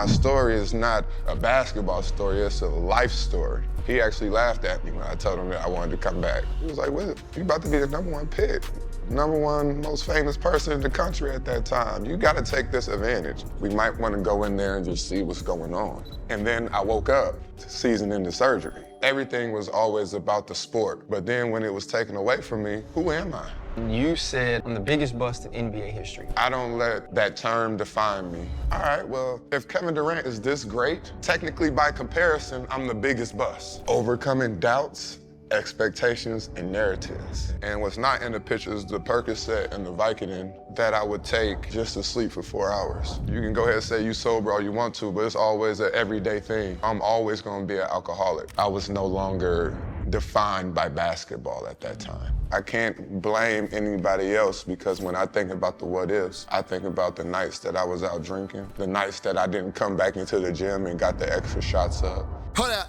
my story is not a basketball story, it's a life story. He actually laughed at me when I told him that I wanted to come back. He was like, what? You about to be the #1 pick. #1 most famous person in the country at that time. You gotta take this advantage. We might wanna go in there and just see what's going on. And then I woke up season into surgery. Everything was always about the sport, but then when it was taken away from me, who am I? You said I'm the biggest bust in NBA history. I don't let that term define me. All right, well, if Kevin Durant is this great, technically by comparison, I'm the biggest bust. Overcoming doubts, expectations, and narratives. And what's not in the pictures, the Percocet and the Vicodin that I would take just to sleep for 4 hours. You can go ahead and say you sober all you want to, but it's always an everyday thing. I'm always gonna be an alcoholic. I was no longer defined by basketball at that time. I can't blame anybody else because when I think about the what ifs, I think about the nights that I was out drinking, the nights that I didn't come back into the gym and got the extra shots up. Hold up,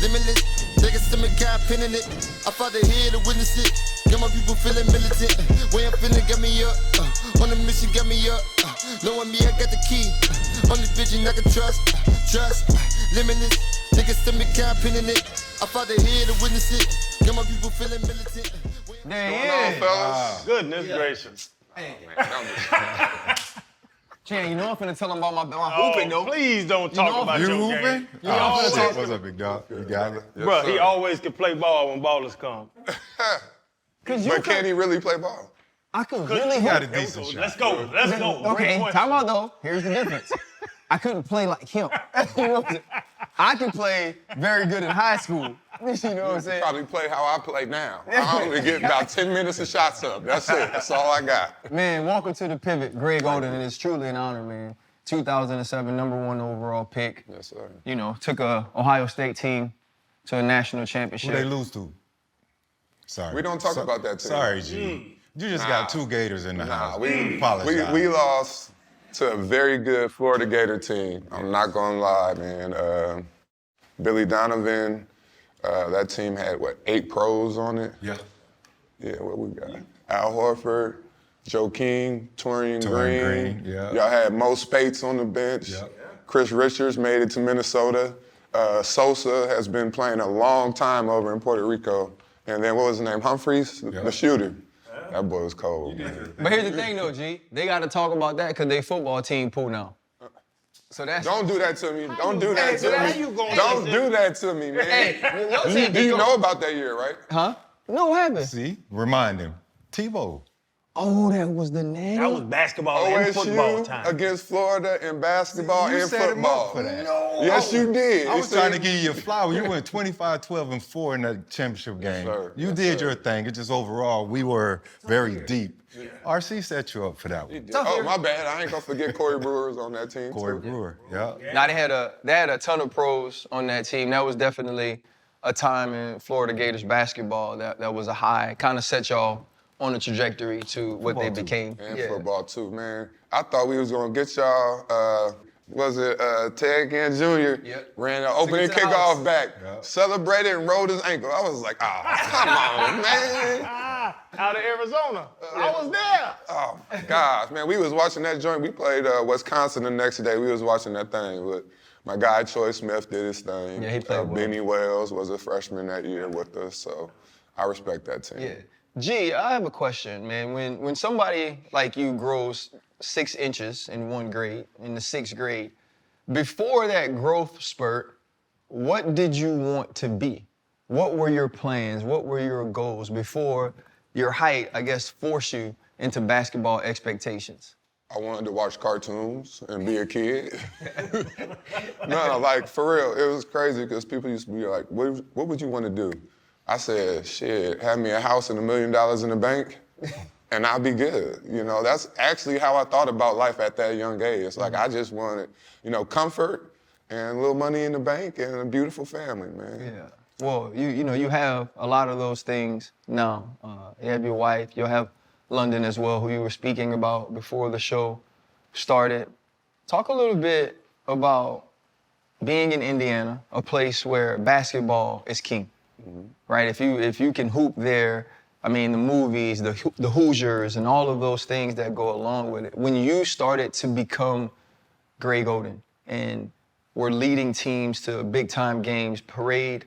limitless, niggas to me got pinning it. I fought the here to witness it. Got my people feeling militant. Way I'm feeling got me up. On the mission got me up. Knowing me, I got the key. Only vision I can trust. Limitless, niggas to me got pinning it. I fought the here to witness it. Got my people feeling militant. There he Going on, is. fellas? Goodness gracious. Chan, you know I'm finna tell him about my hooping, though. Please don't talk about your hooping? game. You know I'm finna talk. What's up, big dog? You got it? Yes, Bro, he sir. always can play ball when ballers come. But can he really play ball? I could really Got a hoop. decent shot. Let's go. Let's go. Okay, Great question. time out though. Here's the difference. I couldn't play like him. You know what I'm saying? I can play very good in high school. You know what I'm saying? Probably play how I play now. I only get about 10 minutes of shots up. That's it. That's all I got. Man, welcome to the pivot, Greg Oden, and it's truly an honor, man. 2007 #1 overall pick. Yes, sir. You know, took a Ohio State team to a national championship. Who they lose to? Sorry. We don't talk about that team. Sorry, G. You just got 2 Gators in the house. we apologize. we lost to a very good Florida Gator team. I'm not gonna lie, man. Billy Donovan, that team had, 8 pros on it? Yeah. Yeah, what we got? Al Horford, Joe King, Torian Green. yeah. Y'all had Mo Spates on the bench. Yep. Chris Richards made it to Minnesota. Sosa has been playing a long time over in Puerto Rico. And then what was his name? Humphreys, the shooter. That boy was cold, man. But here's the thing though, G. They got to talk about that because they football team pool now. So that's... Don't do that to me. Don't do that to how me. you gonna Don't say do that to me, man. Hey, your team Do you can go- know about that year, right? Huh? No, what happened? See? Remind him. Tebow. Oh, that was the name? That was basketball and football OSU time. against Florida in basketball You and set him football. up for that. No. Yes, you did. I You was see? trying to give you a flower. You went 25, 12, and 4 in that championship game. sir. You Yes, did sir. your thing. It's just overall, we were very deep. RC set you up for that one. Oh, my bad. I ain't gonna forget Corey Brewer's on that team. Corey too. Brewer, yeah. Now, they had a ton of pros on that team. That was definitely a time in Florida Gators basketball that was a high. Kind of set y'all on a trajectory to what they became. And football too, man. I thought we was gonna get y'all, Ted Ginn Jr. Yep. ran the opening to the kickoff house. back, celebrated and rolled his ankle. I was like, come on, man. Out of Arizona. I was there. Oh my gosh, man. We was watching that joint. We played Wisconsin the next day. We was watching that thing. But my guy Troy Smith did his thing. Yeah, he played well. Benny Wells was a freshman that year with us, so I respect that team. Yeah. G, I have a question, man. When somebody like you grows 6 inches in 1 grade, in the 6th grade, before that growth spurt, what did you want to be? What were your plans? What were your goals before your height, I guess, forced you into basketball expectations? I wanted to watch cartoons and be a kid. No, like, for real, it was crazy because people used to be like, what would you want to do? I said, shit, have me a house and $1 million in the bank, and I'll be good. You know, that's actually how I thought about life at that young age. Like, I just wanted, comfort and a little money in the bank and a beautiful family, man. Yeah. Well, you have a lot of those things now. You have your wife, you'll have London as well, who you were speaking about before the show started. Talk a little bit about being in Indiana, a place where basketball is king, right? If you can hoop there, I mean, the movies, the Hoosiers, and all of those things that go along with it. When you started to become Greg Oden and were leading teams to big-time games, Parade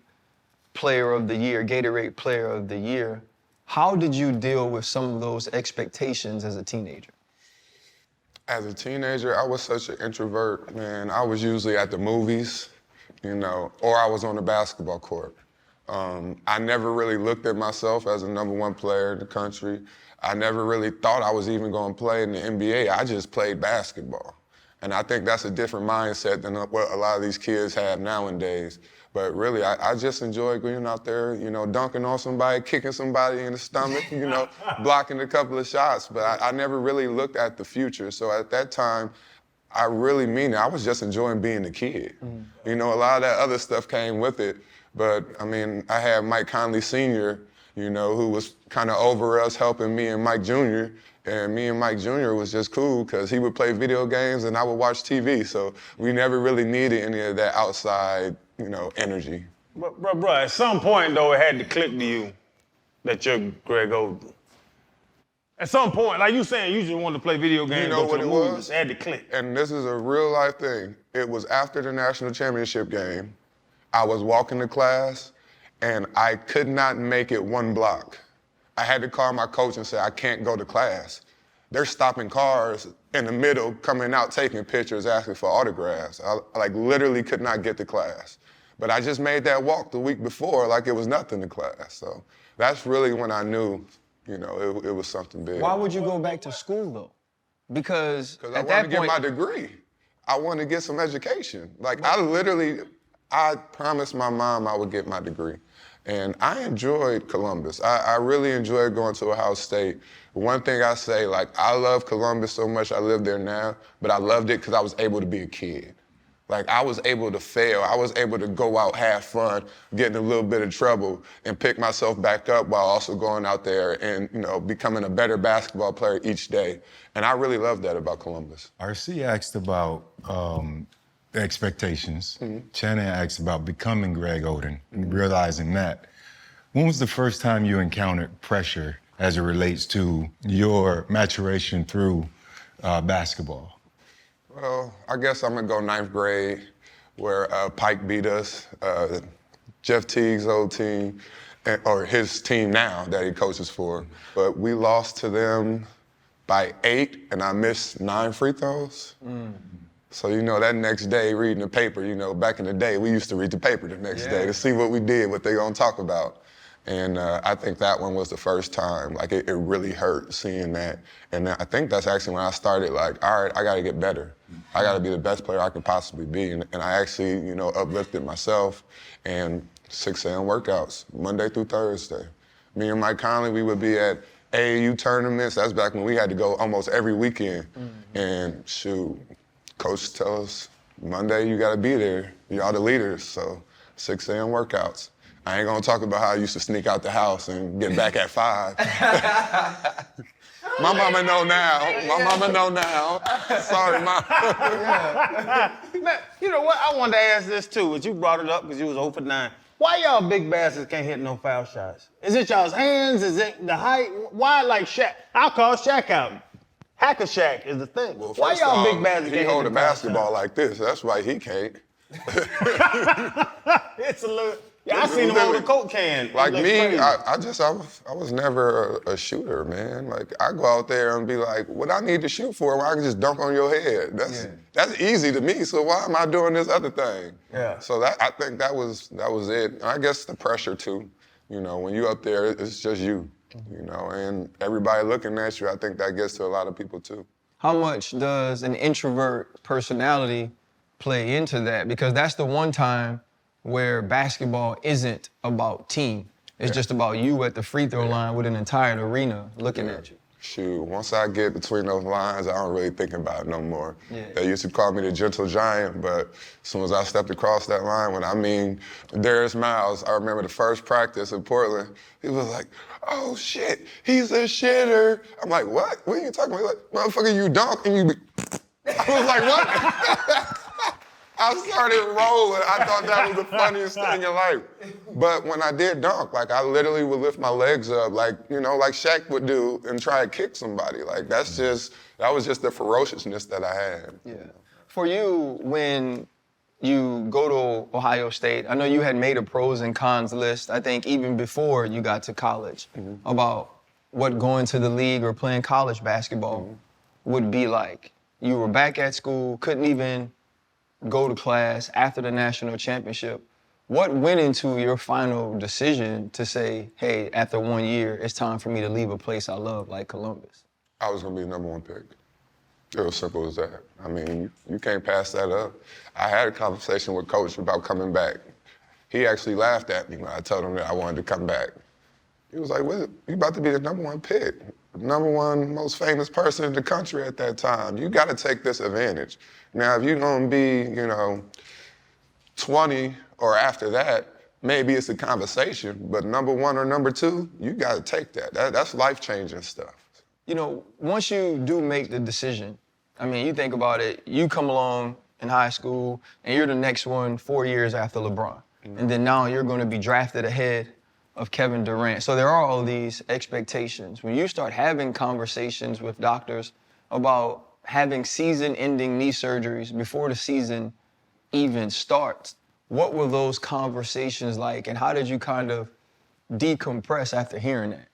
Player of the Year, Gatorade Player of the Year. How did you deal with some of those expectations as a teenager? As a teenager, I was such an introvert, man. I was usually at the movies, or I was on the basketball court. I never really looked at myself as a #1 player in the country. I never really thought I was even going to play in the NBA. I just played basketball. And I think that's a different mindset than what a lot of these kids have nowadays. But really, I just enjoy going out there, dunking on somebody, kicking somebody in the stomach, blocking a couple of shots. But I never really looked at the future. So at that time, I really mean it. I was just enjoying being a kid. A lot of that other stuff came with it. But, I had Mike Conley Sr., who was kind of over us, helping me and Mike Jr., and me and Mike Jr. was just cool because he would play video games and I would watch TV. So we never really needed any of that outside, energy. Bro, at some point, though, it had to click to you that you're Greg Oden. At some point, like you saying, you just wanted to play video games. You know what it was? It had to click. And this is a real life thing. It was after the national championship game. I was walking to class and I could not make it one block. I had to call my coach and say, I can't go to class. They're stopping cars in the middle, coming out, taking pictures, asking for autographs. I literally could not get to class. But I just made that walk the week before like it was nothing to class. So that's really when I knew, it was something big. Why would you go back to school, though? Because I wanted to get my degree. I wanted to get some education. I promised my mom I would get my degree. And I enjoyed Columbus. I really enjoyed going to Ohio State. One thing I say, I love Columbus so much, I live there now, but I loved it because I was able to be a kid. I was able to fail. I was able to go out, have fun, get in a little bit of trouble, and pick myself back up while also going out there and, becoming a better basketball player each day. And I really love that about Columbus. RC asked about the expectations. Shannon asked about becoming Greg Oden and realizing that. When was the first time you encountered pressure as it relates to your maturation through basketball? Well, I guess I'm gonna go 9th grade, where Pike beat us, Jeff Teague's old team, or his team now that he coaches for. But we lost to them by 8, and I missed 9 free throws. So, that next day, reading the paper, back in the day, we used to read the paper the next day to see what we did, what they gonna talk about. And I think that one was the first time, it really hurt seeing that. And I think that's actually when I started, all right, I gotta get better. I gotta be the best player I can possibly be. And I actually, uplifted myself, and 6 a.m. workouts, Monday through Thursday. Me and Mike Conley, we would be at AAU tournaments. That's back when we had to go almost every weekend. And shoot, coach tell us, Monday you gotta be there. Y'all the leaders, so 6 a.m. workouts. I ain't gonna talk about how I used to sneak out the house and get back at 5. My mama know now. Sorry, Mom. Man, you know what? I wanted to ask this too, but you brought it up because you was 0 for 9. Why y'all big bastards can't hit no foul shots? Is it y'all's hands? Is it the height? Why Shaq? I'll call Shaq out. Hacker Shaq is the thing. Well, why y'all big bastards can't hit he hold the a foul basketball shot? like this. That's why he can't. It's a little. Yeah, I seen him on the Coke can. Like me, I was never a shooter, man. I go out there and be like, what I need to shoot for, well, I can just dunk on your head. That's easy to me, so why am I doing this other thing? Yeah. So I think that was it. And I guess the pressure too. When you up there, it's just you, and everybody looking at you, I think that gets to a lot of people too. How much does an introvert personality play into that? Because that's the one time where basketball isn't about team. It's just about you at the free throw line with an entire arena looking at you. Shoot, once I get between those lines, I don't really think about it no more. Yeah. They used to call me the gentle giant, but as soon as I stepped across that line, Darius Miles, I remember the first practice in Portland, he was like, oh shit, he's a shitter. I'm like, what? What are you talking about? He's like, motherfucker, you dunk and you be... I was like, what? I started rolling. I thought that was the funniest thing in life. But when I did dunk, I literally would lift my legs up like Shaq would do and try to kick somebody. That was just the ferociousness that I had. Yeah. For you, when you go to Ohio State, I know you had made a pros and cons list, I think even before you got to college, about what going to the league or playing college basketball would be like. You were back at school, couldn't even go to class after the national championship. What went into your final decision to say, hey, after 1 year, it's time for me to leave a place I love like Columbus? I was gonna be the #1 pick. It was simple as that. I mean, you can't pass that up. I had a conversation with Coach about coming back. He actually laughed at me when I told him that I wanted to come back. He was like, "What? You about to be the #1 pick, #1 most famous person in the country at that time. You gotta take this advantage. Now, if you're gonna be, 20 or after that, maybe it's a conversation, but #1 or #2, you gotta take that. That's life-changing stuff." You know, once you do make the decision, I mean, you think about it, you come along in high school and you're the next one 4 years after LeBron. And then now you're gonna be drafted ahead of Kevin Durant. So there are all these expectations. When you start having conversations with doctors about having season-ending knee surgeries before the season even starts, what were those conversations like, and how did you kind of decompress after hearing that?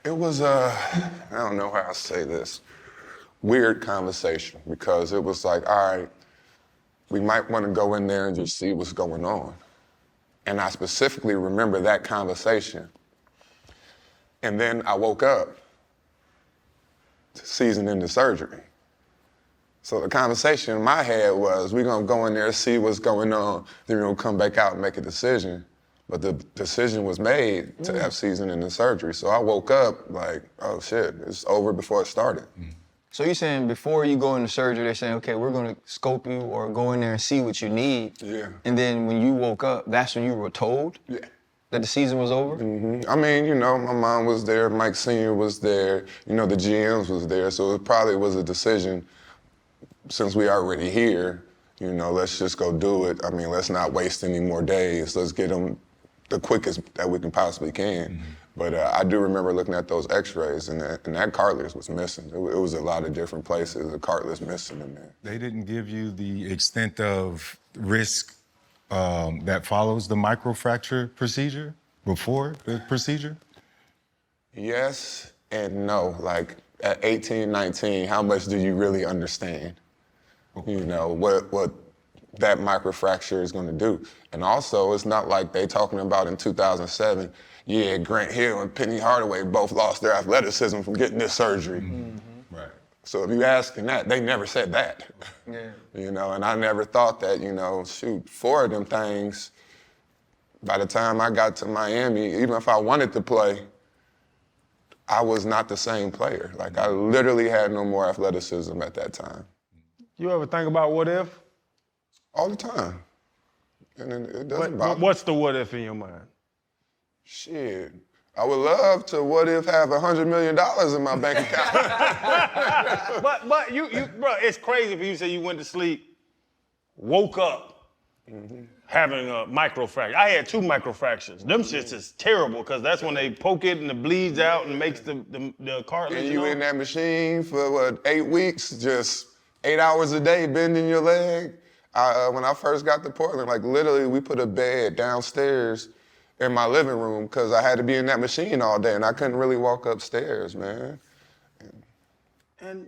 It was I don't know how to say this, weird conversation, because it was like, all right, we might want to go in there and just see what's going on. And I specifically remember that conversation. And then I woke up to season into surgery. So the conversation in my head was, we're gonna go in there, see what's going on, then we're gonna come back out and make a decision. But the decision was made to have season into surgery. So I woke up like, oh shit, it's over before it started. So you're saying before you go into surgery, they're saying, okay, we're gonna scope you or go in there and see what you need. Yeah. And then when you woke up, that's when you were told Yeah. that the season was over? I mean, my mom was there, Mike Sr. was there, the GMs was there, so it probably was a decision, since we already here, let's just go do it. I mean, let's not waste any more days. Let's get them the quickest that we can possibly can. But I do remember looking at those x-rays, and that cartilage was missing. It was a lot of different places, the cartilage missing in there. They didn't give you the extent of risk that follows the microfracture procedure before the procedure? Yes and no. Like at 18, 19, how much do you really understand? What that microfracture is gonna do. And also, it's not like they talking about in 2007, yeah, Grant Hill and Penny Hardaway both lost their athleticism from getting this surgery. Right. So if you asking that, they never said that. Yeah. And I never thought that, 4 of them things, by the time I got to Miami, even if I wanted to play, I was not the same player. Like, I literally had no more athleticism at that time. You ever think about what if? All the time. And it doesn't bother me. What's the what if in your mind? Shit. I would love to what if have $100 million in my bank account. But you, bro, it's crazy for you to say you went to sleep, woke up, having a microfracture. I had 2 microfractures. Them shits is terrible, because that's when they poke it and it bleeds out and makes the cartilage. And you in that machine for 8 weeks, just 8 hours a day bending your leg. When I first got to Portland, like literally we put a bed downstairs in my living room because I had to be in that machine all day and I couldn't really walk upstairs, man.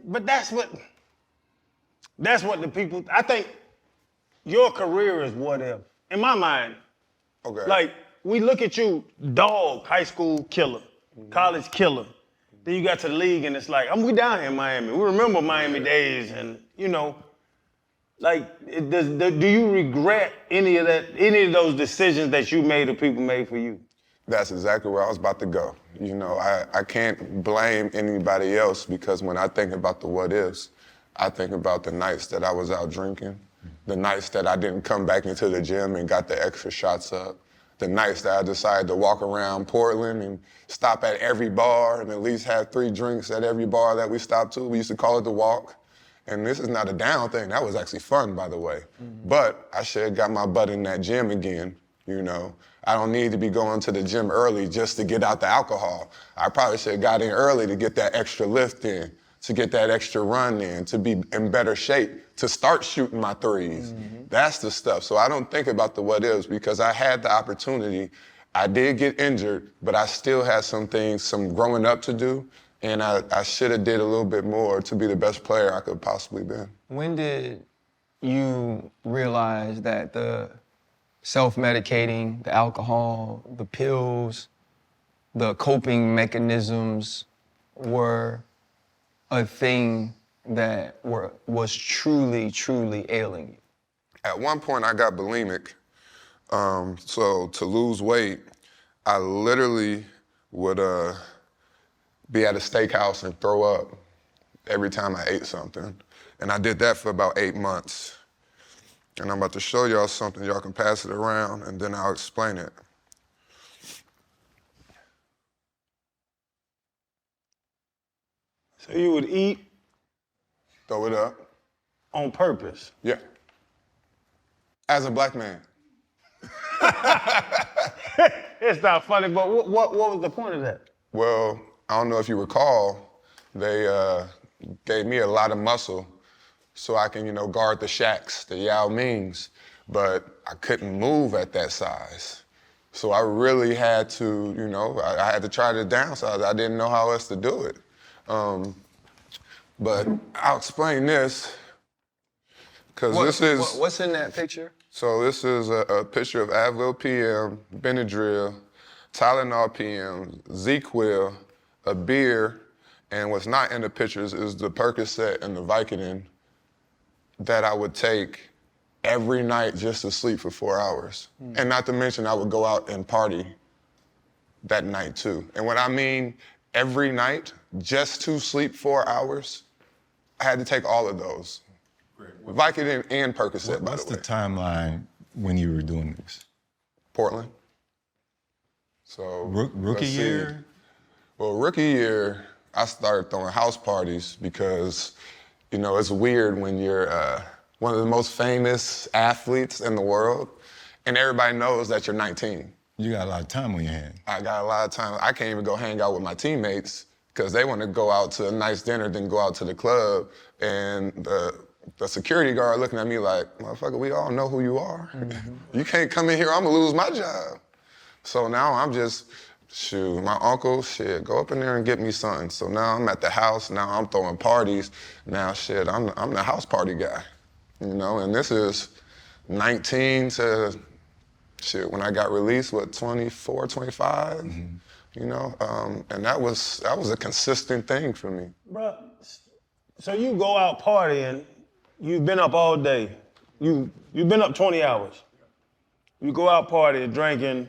But that's what the people, I think your career is what if. In my mind, Okay. like we look at you, dog, high school killer, college killer. Then you got to the league and it's like, we down here in Miami. We remember Miami days and, do you regret any of those decisions that you made or people made for you? That's exactly where I was about to go. I can't blame anybody else because when I think about the what ifs, I think about the nights that I was out drinking, the nights that I didn't come back into the gym and got the extra shots up, the nights that I decided to walk around Portland and stop at every bar and at least have 3 drinks at every bar that we stopped to. We used to call it the walk. And this is not a down thing. That was actually fun, by the way. But I should have got my butt in that gym again, I don't need to be going to the gym early just to get out the alcohol. I probably should have got in early to get that extra lift in, to get that extra run in, to be in better shape, to start shooting my threes. That's the stuff. So I don't think about the what ifs because I had the opportunity. I did get injured, but I still had some things, some growing up to do, and I should have did a little bit more to be the best player I could possibly be. When did you realize that the self-medicating, the alcohol, the pills, the coping mechanisms were a thing that was truly, truly ailing you? At one point, I got bulimic. So to lose weight, I literally would be at a steakhouse and throw up every time I ate something. And I did that for about 8 months. And I'm about to show y'all something. Y'all can pass it around, and then I'll explain it. So you would eat Throw it up. on purpose? Yeah. As a black man. It's not funny, but what was the point of that? Well, I don't know if you recall, they gave me a lot of muscle so I can, guard the Shaqs, the Yao Mings, but I couldn't move at that size. So I really had to, I had to try to downsize. I didn't know how else to do it. But I'll explain this, because this is... What's in that picture? So this is a picture of Advil PM, Benadryl, Tylenol PM, ZQuil, a beer, and what's not in the pictures is the Percocet and the Vicodin that I would take every night just to sleep for 4 hours. And not to mention I would go out and party that night too. And when I mean every night, just to sleep 4 hours, I had to take all of those. Vicodin and Percocet, by the way. What's the timeline when you were doing this? Portland. So Rookie let's see. year? Well, rookie year, I started throwing house parties because, it's weird when you're one of the most famous athletes in the world and everybody knows that you're 19. You got a lot of time on your hands. I got a lot of time. I can't even go hang out with my teammates because they want to go out to a nice dinner, then go out to the club. And the security guard looking at me like, motherfucker, we all know who you are. You can't come in here, I'm gonna lose my job. So now I'm just, my uncle, go up in there and get me something. So now I'm at the house, now I'm throwing parties. Now I'm the house party guy, and this is 19 to, when I got released, 24, 25, and that was a consistent thing for me. Bruh, so you go out partying, you've been up all day. You've been up 20 hours. You go out partying, drinking,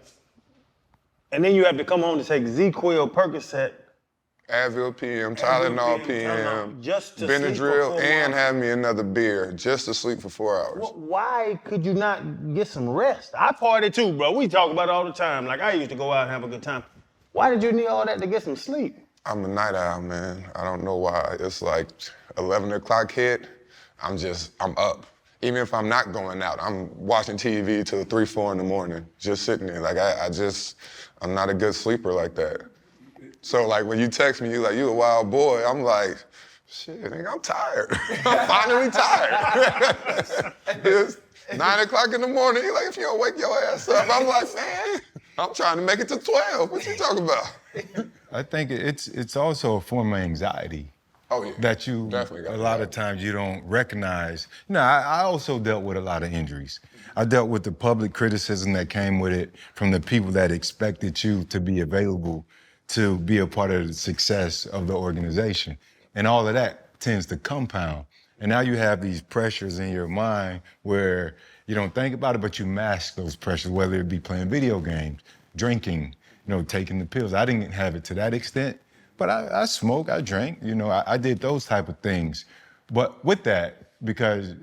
and then you have to come home to take ZQuil, Percocet, Advil PM, Tylenol PM, just to sleep for Benadryl, 4 and hours. have me another beer just to sleep for 4 hours. Why could you not get some rest? I party too, bro. We talk about it all the time. Like, I used to go out and have a good time. Why did you need all that to get some sleep? I'm a night owl, man. I don't know why. It's like 11 o'clock hit, I'm up. Even if I'm not going out, I'm watching TV till 3, 4 in the morning, just sitting there. Like, I'm not a good sleeper like that. So like when you text me, you a wild boy, I'm like, shit, nigga, I'm tired. I'm finally tired. It's 9 o'clock in the morning, you're like, if you don't wake your ass up, I'm like, man, I'm trying to make it to 12. What you talking about? I think it's also a form of anxiety. Oh yeah. That you, definitely got a lot of times you don't recognize. I also dealt with a lot of injuries. I dealt with the public criticism that came with it from the people that expected you to be available to be a part of the success of the organization. And all of that tends to compound. And now you have these pressures in your mind where you don't think about it, but you mask those pressures, whether it be playing video games, drinking, taking the pills. I didn't have it to that extent, but I smoked, I drank, I did those type of things. But with that, because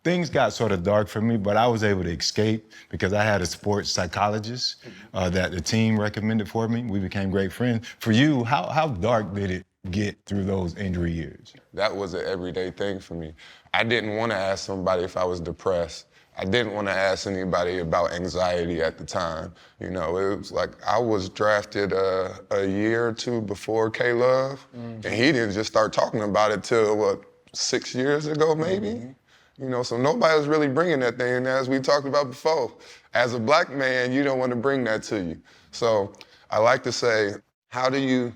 things got sort of dark for me, but I was able to escape because I had a sports psychologist that the team recommended for me. We became great friends. For you, how dark did it get through those injury years? That was an everyday thing for me. I didn't want to ask somebody if I was depressed. I didn't want to ask anybody about anxiety at the time. It was like I was drafted a year or two before K-Love, and he didn't just start talking about it till, 6 years ago, maybe. You know, so nobody was really bringing that thing. And as we talked about before, as a black man, you don't want to bring that to you. So I like to say, how do you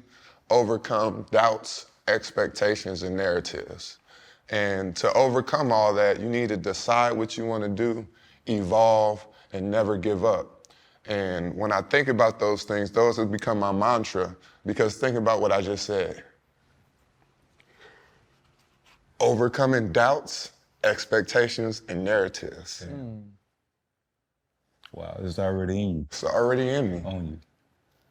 overcome doubts, expectations, and narratives? And to overcome all that, you need to decide what you want to do, evolve, and never give up. And when I think about those things, those have become my mantra, because think about what I just said. Overcoming doubts, expectations, and narratives. Wow, it's already in you. It's already in me. On you.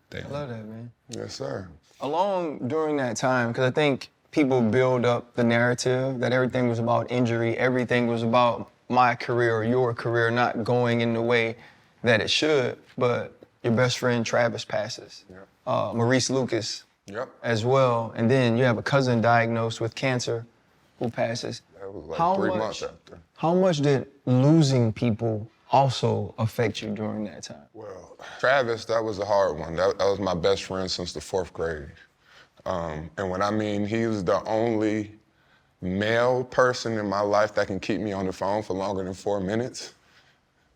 Thank I you. love that, man. Yes, sir. Along during that time, because I think people build up the narrative that everything was about injury, everything was about my career or your career not going in the way that it should, but your best friend Travis passes. Yep. Maurice Lucas Yep. as well, and then you have a cousin diagnosed with cancer who passes. That was like 3 months after. How much did losing people also affect you during that time? Well, Travis, that was a hard one. That was my best friend since the 4th grade. And when I mean he was the only male person in my life that can keep me on the phone for longer than 4 minutes.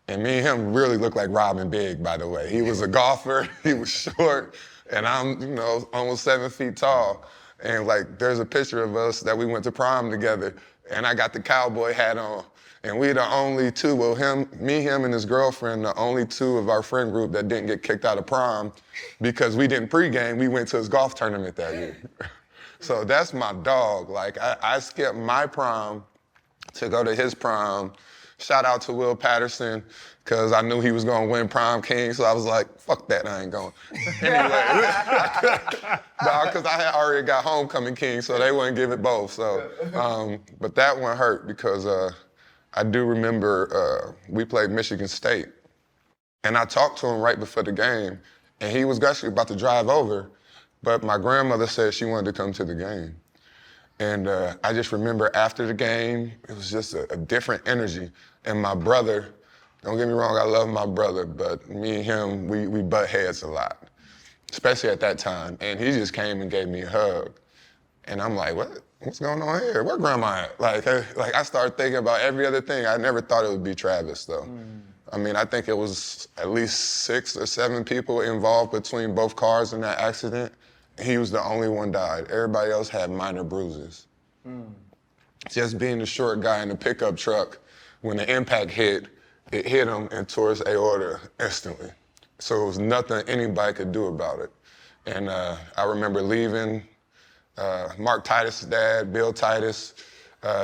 And me and him really looked like Robin Big, by the way. He was a golfer, he was short, and I'm, you know, almost 7 feet tall. And like, there's a picture of us that we went to prom together, and I got the cowboy hat on. And we the only two, well, him, and his girlfriend, the only two of our friend group that didn't get kicked out of prom because we didn't pregame, we went to his golf tournament that year. So that's my dog. Like, I skipped my prom to go to his prom. Shout out to Will Patterson, because I knew he was gonna win prom king, so I was like, fuck that, I ain't going. Anyway, because I had already got homecoming king, so they wouldn't give it both. So, but that one hurt because I do remember we played Michigan State, and I talked to him right before the game, and he was actually about to drive over, but my grandmother said she wanted to come to the game. And I just remember after the game, it was just a different energy. And my brother, don't get me wrong, I love my brother, but me and him, we butt heads a lot, especially at that time. And he just came and gave me a hug. And I'm like, what's going on here? Where grandma at? Like I started thinking about every other thing. I never thought it would be Travis, though. I mean, I think it was at least 6 or 7 people involved between both cars in that accident. He was the only one died. Everybody else had minor bruises. Just being the short guy in the pickup truck, when the impact hit, it hit him and tore his aorta instantly. So it was nothing anybody could do about it. And I remember leaving Mark Titus' dad, Bill Titus.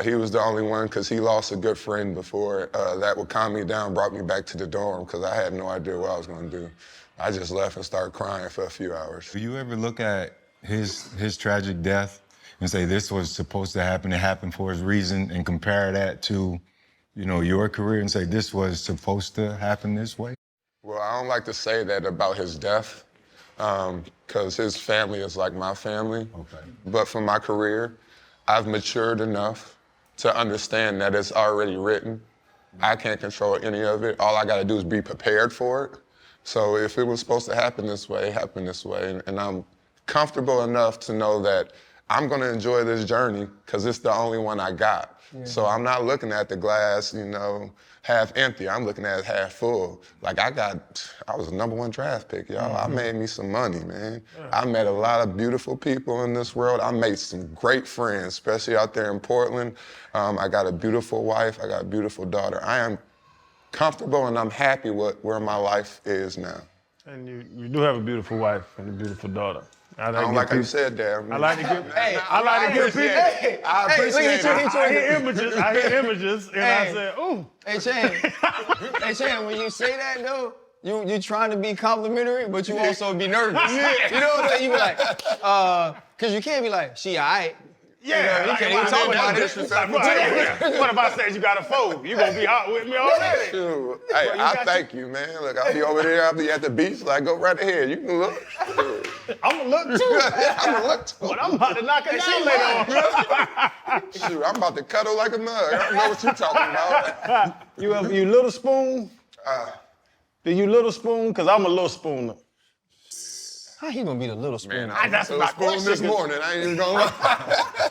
He was the only one, because he lost a good friend before. That would calm me down, brought me back to the dorm, because I had no idea what I was going to do. I just left and started crying for a few hours. Do you ever look at his tragic death and say this was supposed to happen, it happened for his reason, and compare that to, you know, your career and say this was supposed to happen this way? Well, I don't like to say that about his death, because his family is like my family. Okay. But for my career, I've matured enough to understand that it's already written. I can't control any of it. All I gotta do is be prepared for it. So if it was supposed to happen this way, it happened this way. And I'm comfortable enough to know that I'm gonna enjoy this journey because it's the only one I got. Yeah. So I'm not looking at the glass, you know, half empty. I'm looking at it half full. Like I was a #1 draft pick, y'all. I made me some money, man. I met a lot of beautiful people in this world. I made some great friends, especially out there in Portland. I got a beautiful wife. I got a beautiful daughter. I am comfortable and I'm happy with where my life is now. And you do have a beautiful wife and a beautiful daughter. I don't like how you said that. I like to give people. I appreciate it. I hear images, and I said, ooh. Hey, Chan, when you say that, though, you trying to be complimentary, but you also be nervous. You know what I'm saying? You be like, because you can't be like, she all right. Yeah, you can't even talk about it. What if I said you got a foe? You gonna be hot with me already? Shoot. Hey, I thank you, man. Look, I'll be over there. I'll be at the beach. Like, go right ahead. You can look. I'm gonna look too. I'm gonna look too. But I'm about to knock it down later on. Shoot, I'm about to cuddle like a mug. I don't know what you're talking about. You little spoon? Do you little spoon? Because I'm a little spooner. How he gonna be the little spoon? Man, I got some spoon this morning. I ain't even gonna lie.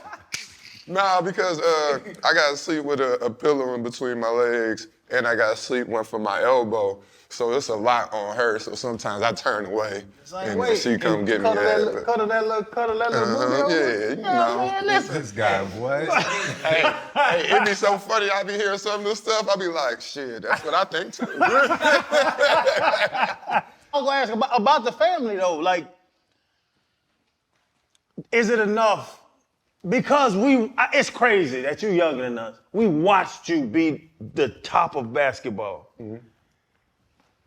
Nah, because I got to sleep with a pillow in between my legs, and I got to sleep one for my elbow. So it's a lot on her. So sometimes I turn away, and she come get me. Cuddle that little booty. Yeah, you know. Man, listen. This guy, boy. Hey, it'd be so funny. I be hearing some of this stuff. I be like, shit, that's what I think too. I'm gonna ask about the family though. Like, is it enough? Because it's crazy that you're younger than us. We watched you be the top of basketball. Mm-hmm.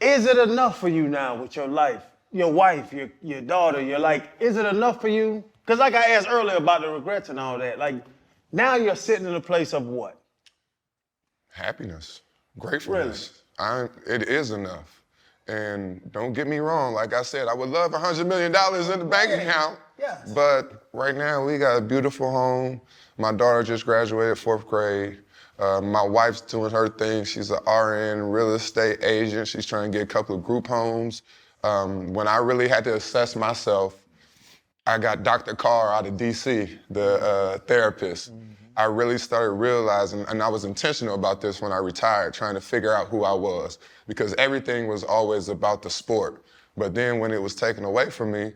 Is it enough for you now with your life, your wife, your daughter? Is it enough for you? Because like I asked earlier about the regrets and all that, like now you're sitting in a place of what? Happiness, gratefulness. Really? It is enough. And don't get me wrong, like I said, I would love $100 million in the bank account. Yes. But right now we got a beautiful home. My daughter just graduated 4th grade. My wife's doing her thing. She's an RN, real estate agent. She's trying to get a couple of group homes. When I really had to assess myself, I got Dr. Carr out of DC, the therapist. Mm-hmm. I really started realizing, and I was intentional about this when I retired, trying to figure out who I was, because everything was always about the sport. But then when it was taken away from me,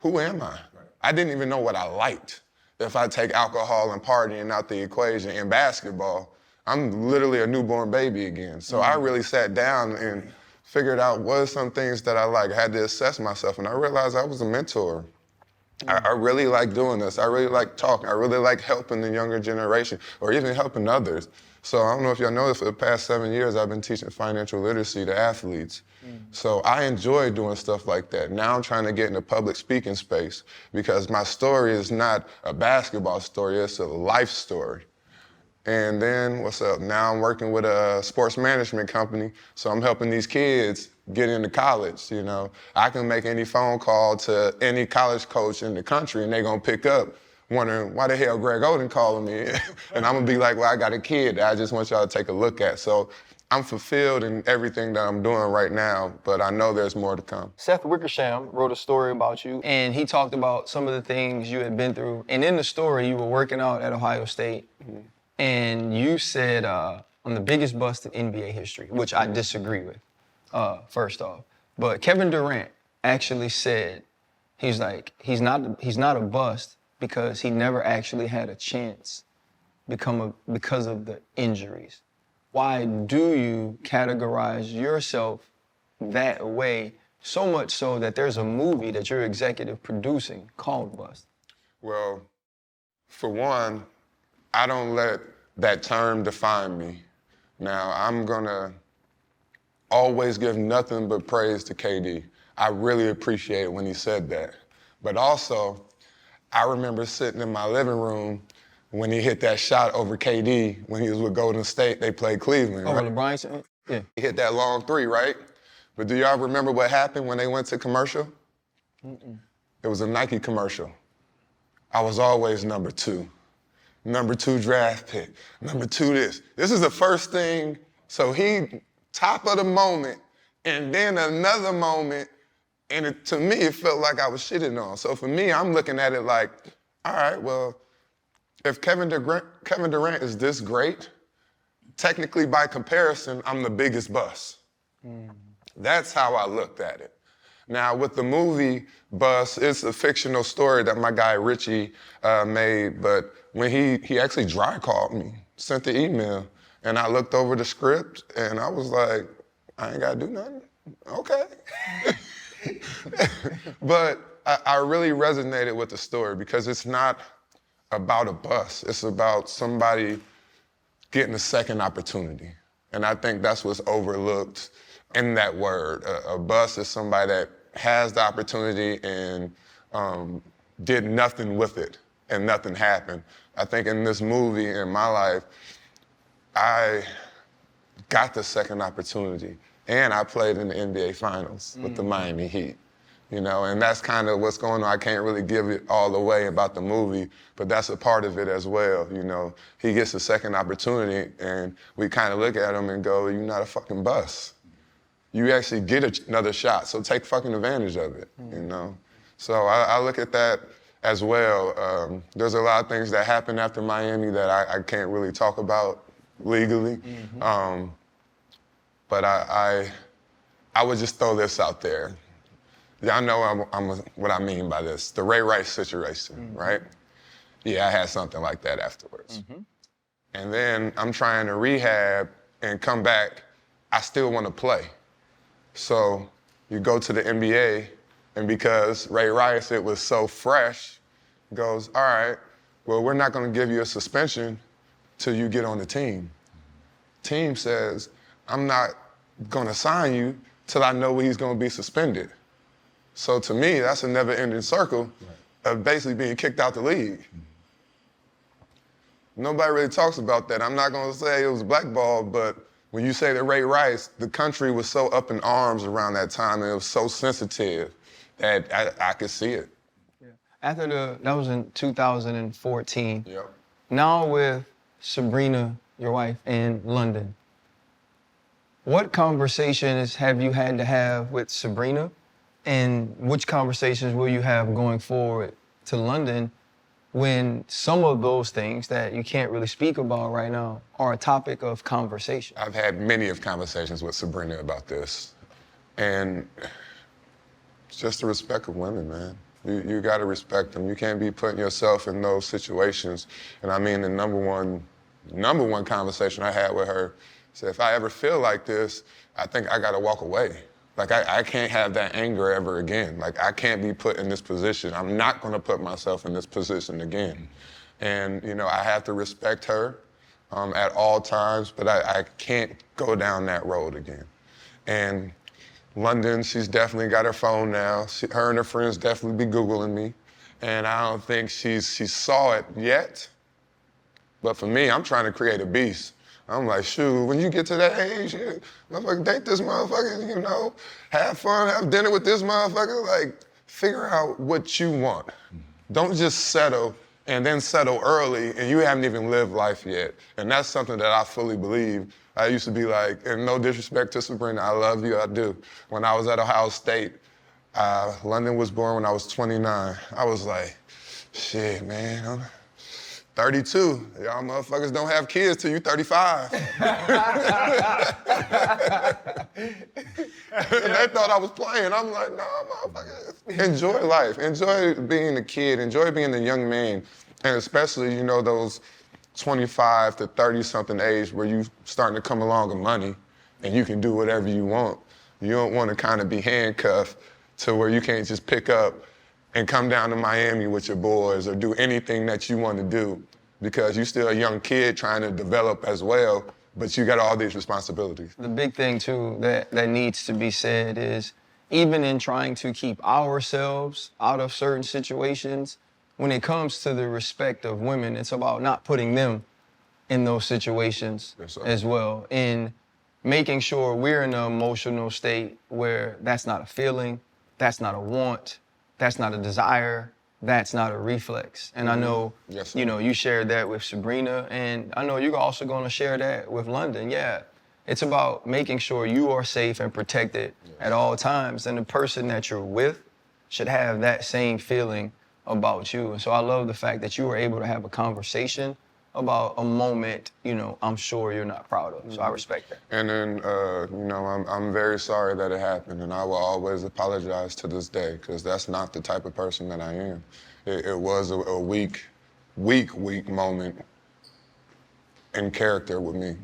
who am I? Right. I didn't even know what I liked. If I take alcohol and partying out the equation in basketball, I'm literally a newborn baby again. So I really sat down and figured out what are some things that I like. I had to assess myself, and I realized I was a mentor. I really like doing this. I really like talking. I really like helping the younger generation or even helping others. So I don't know if y'all know this, for the past 7 years, I've been teaching financial literacy to athletes. So I enjoy doing stuff like that. Now I'm trying to get in the public speaking space because my story is not a basketball story, it's a life story. And then, what's up? Now I'm working with a sports management company, so I'm helping these kids get into college, you know. I can make any phone call to any college coach in the country and they're gonna pick up wondering, why the hell Greg Oden calling me? And I'm gonna be like, well, I got a kid that I just want y'all to take a look at. So I'm fulfilled in everything that I'm doing right now, but I know there's more to come. Seth Wickersham wrote a story about you, and he talked about some of the things you had been through. And in the story, you were working out at Ohio State, and you said on the biggest bust in NBA history, which I disagree with, first off. But Kevin Durant actually said, he's not a bust because he never actually had a chance because of the injuries. Why do you categorize yourself that way, so much so that there's a movie that you're executive producing called Bust? Well, for one, I don't let that term define me. Now, I'm gonna always give nothing but praise to KD. I really appreciate it when he said that. But also, I remember sitting in my living room when he hit that shot over KD when he was with Golden State. They played Cleveland, over right? LeBron? Yeah. He hit that long three, right? But do y'all remember what happened when they went to commercial? It was a Nike commercial. I was always number 2 draft pick, number 2 this. This is the first thing, so he top of the moment, and then another moment, and to me, it felt like I was shitting on. So for me, I'm looking at it like, all right, well, if Kevin Durant is this great, technically by comparison, I'm the biggest bust. That's how I looked at it. Now with the movie Bust, it's a fictional story that my guy Richie made, but when he actually dry called me, sent the email, and I looked over the script and I was like, I ain't gotta do nothing, okay. But I really resonated with the story because it's not about a bust. It's about somebody getting a second opportunity. And I think that's what's overlooked in that word. A bust is somebody that has the opportunity and did nothing with it and nothing happened. I think in this movie, in my life, I got the second opportunity and I played in the NBA Finals with the Miami Heat. You know, and that's kind of what's going on. I can't really give it all away about the movie, but that's a part of it as well. You know, he gets a second opportunity and we kind of look at him and go, you're not a fucking bust. You actually get another shot, so take fucking advantage of it, you know? So I look at that as well. There's a lot of things that happened after Miami that I can't really talk about legally. But I would just throw this out there. Y'all know what I mean by this. The Ray Rice situation, right? Yeah, I had something like that afterwards. And then I'm trying to rehab and come back. I still want to play. So you go to the NBA, and because Ray Rice, it was so fresh, goes, all right, well, we're not going to give you a suspension till you get on the team. Team says, I'm not going to sign you till I know he's going to be suspended. So to me, that's a never-ending circle of basically being kicked out the league. Nobody really talks about that. I'm not going to say it was blackballed, but when you say that Ray Rice, the country was so up in arms around that time, and it was so sensitive that I could see it. After that was in 2014. Yep. Now with Sabrina, your wife, in London, what conversations have you had to have with Sabrina, and which conversations will you have going forward to London when some of those things that you can't really speak about right now are a topic of conversation? I've had many of conversations with Sabrina about this, and it's just the respect of women, man. You got to respect them. You can't be putting yourself in those situations. And I mean, the number one conversation I had with her said, if I ever feel like this, I think I got to walk away. Like, I can't have that anger ever again. Like, I can't be put in this position. I'm not going to put myself in this position again. And, you know, I have to respect her at all times, but I can't go down that road again. And London, she's definitely got her phone now. Her and her friends definitely be Googling me. And I don't think she saw it yet. But for me, I'm trying to create a beast. I'm like, shoot, when you get to that age, motherfucker, date this motherfucker, you know, have fun, have dinner with this motherfucker. Like, figure out what you want. Don't just settle and then settle early and you haven't even lived life yet. And that's something that I fully believe. I used to be like, and no disrespect to Sabrina, I love you, I do. When I was at Ohio State, London was born when I was 29. I was like, shit, man, I'm 32. Y'all motherfuckers don't have kids till you 35. They thought I was playing. I'm like, no, motherfucker. Enjoy life. Enjoy being a kid. Enjoy being a young man. And especially, you know, those 25 to 30-something age where you starting to come along with money and you can do whatever you want. You don't want to kind of be handcuffed to where you can't just pick up and come down to Miami with your boys or do anything that you want to do because you're still a young kid trying to develop as well, but you got all these responsibilities. The big thing, too, that needs to be said is even in trying to keep ourselves out of certain situations, when it comes to the respect of women, it's about not putting them in those situations as well, in making sure we're in an emotional state where that's not a feeling, that's not a want, that's not a desire, that's not a reflex. And I know, you know, you shared that with Sabrina, and I know you're also going to share that with London. Yeah, it's about making sure you are safe and protected at all times, and the person that you're with should have that same feeling about you. And so I love the fact that you were able to have a conversation about a moment, you know, I'm sure you're not proud of. So I respect that. And then, you know, I'm very sorry that it happened, and I will always apologize to this day, because that's not the type of person that I am. It was a weak moment in character with me.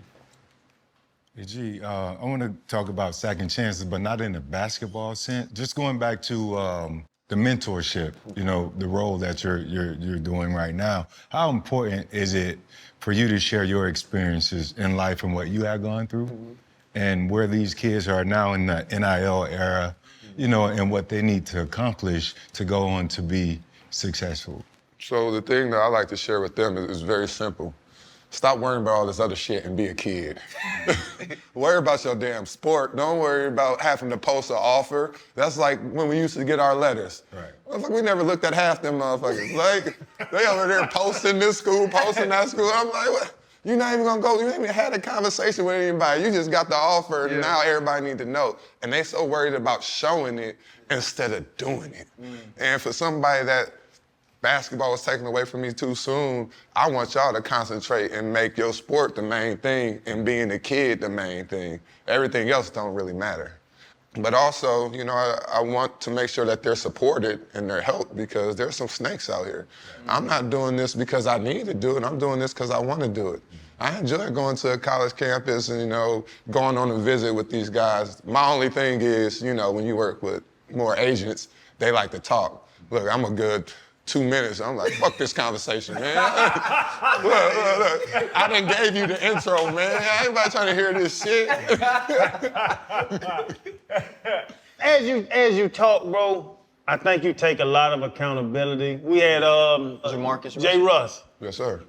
G, I want to talk about second chances, but not in a basketball sense. Just going back to the mentorship, you know, the role that you're doing right now. How important is it for you to share your experiences in life and what you have gone through, and where these kids are now in the NIL era, you know, and what they need to accomplish to go on to be successful? So the thing that I like to share with them is very simple. Stop worrying about all this other shit and be a kid. Worry about your damn sport. Don't worry about having to post an offer. That's like when we used to get our letters. Right. We never looked at half them motherfuckers. Like, they over there posting this school, posting that school. I'm like, what? You're not even gonna go. You ain't even had a conversation with anybody. You just got the offer, and now everybody need to know. And they so worried about showing it instead of doing it. And for somebody that basketball was taken away from me too soon, I want y'all to concentrate and make your sport the main thing and being a kid the main thing. Everything else don't really matter. But also, you know, I want to make sure that they're supported in their health because there's some snakes out here. I'm not doing this because I need to do it. I'm doing this because I want to do it. I enjoy going to a college campus and, you know, going on a visit with these guys. My only thing is, you know, when you work with more agents, they like to talk. Look, I'm a good 2 minutes. I'm like, fuck this conversation, man. look. I done gave you the intro, man. Everybody trying to hear this shit. As you talk, bro, I think you take a lot of accountability. We had Jay Russ. Yes, sir.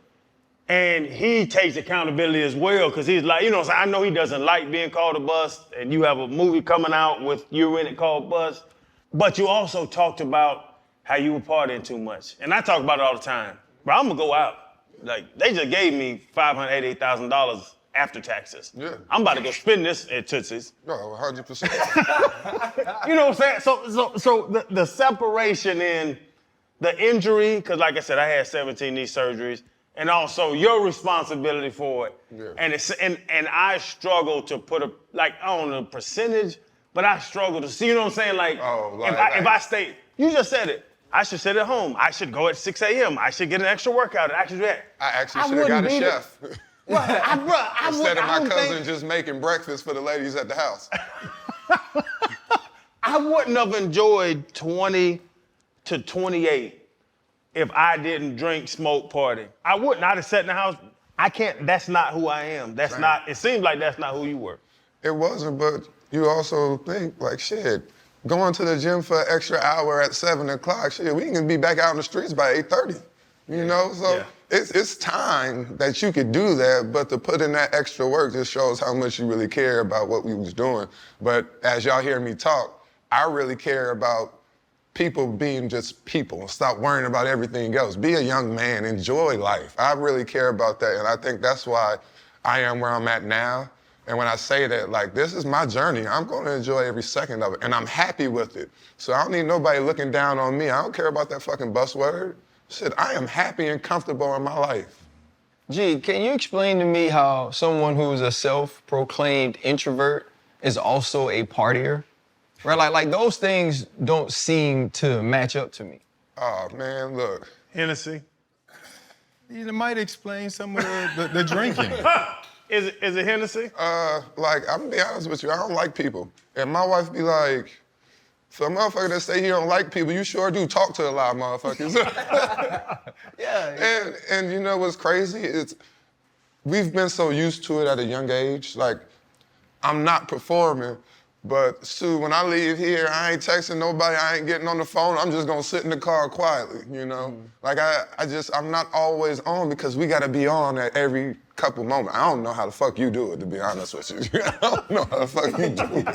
And he takes accountability as well, because he's like, you know, I know he doesn't like being called a bust, and you have a movie coming out with you in it called Bust, but you also talked about how you were partying too much. And I talk about it all the time. Bro, I'm gonna go out. Like, they just gave me $588,000 after taxes. Yeah. I'm about to go spend this at Tootsie's. No, 100%. You know what I'm saying? So the separation in the injury, because like I said, I had 17 knee surgeries, and also your responsibility for it. Yeah. And I struggle to put I don't know, percentage, but I struggle to see, you know what I'm saying? Like, if I stay, you just said it. I should sit at home. I should go at 6 a.m. I should get an extra workout. I should do that. I actually should have got a chef. Instead of my cousin just making breakfast for the ladies at the house. I wouldn't have enjoyed 20 to 28 if I didn't drink, smoke, party. I wouldn't. I'd have sat in the house. I can't. That's not who I am. That's not. It seems like that's not who you were. It wasn't, but you also think like, shit, going to the gym for an extra hour at 7 o'clock, shit, we can be back out in the streets by 8:30. You know, so it's time that you could do that, but to put in that extra work just shows how much you really care about what we was doing. But as y'all hear me talk, I really care about people being just people. Stop worrying about everything else. Be a young man, enjoy life. I really care about that, and I think that's why I am where I'm at now. And when I say that, like, this is my journey. I'm gonna enjoy every second of it, and I'm happy with it. So I don't need nobody looking down on me. I don't care about that fucking buzzword. Shit, I am happy and comfortable in my life. G, can you explain to me how someone who is a self-proclaimed introvert is also a partier? Right, like those things don't seem to match up to me. Oh, man, look. Hennessy. You might explain some of the drinking. Is it Hennessy? Like, I'm gonna be honest with you, I don't like people. And my wife be like, for a motherfucker that say he don't like people, you sure do talk to a lot of motherfuckers. Yeah. And you know what's crazy? We've been so used to it at a young age. Like, I'm not performing, but Sue, when I leave here, I ain't texting nobody, I ain't getting on the phone, I'm just gonna sit in the car quietly, you know? Like, I'm not always on because we gotta be on at every couple moments. I don't know how the fuck you do it, to be honest with you. I don't know how the fuck you do it.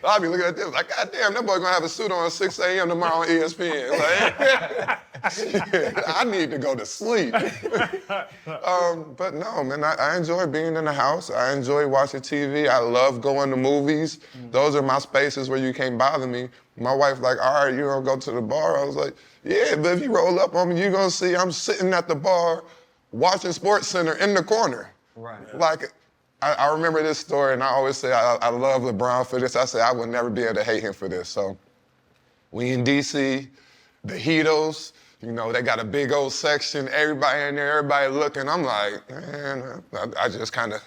I'll be looking at this like, God damn, that boy gonna have a suit on at 6 a.m. tomorrow on ESPN. Like, shit, I need to go to sleep. But no, man, I enjoy being in the house. I enjoy watching TV. I love going to movies. Those are my spaces where you can't bother me. My wife like, all right, you gonna go to the bar? I was like, yeah, but if you roll up on me, you're gonna see I'm sitting at the bar watching SportsCenter in the corner. Right. Like, I remember this story, and I always say I love LeBron for this. I say I would never be able to hate him for this. So we in D.C., the Heatos, you know, they got a big old section, everybody in there, everybody looking. I'm like, man, I just kind of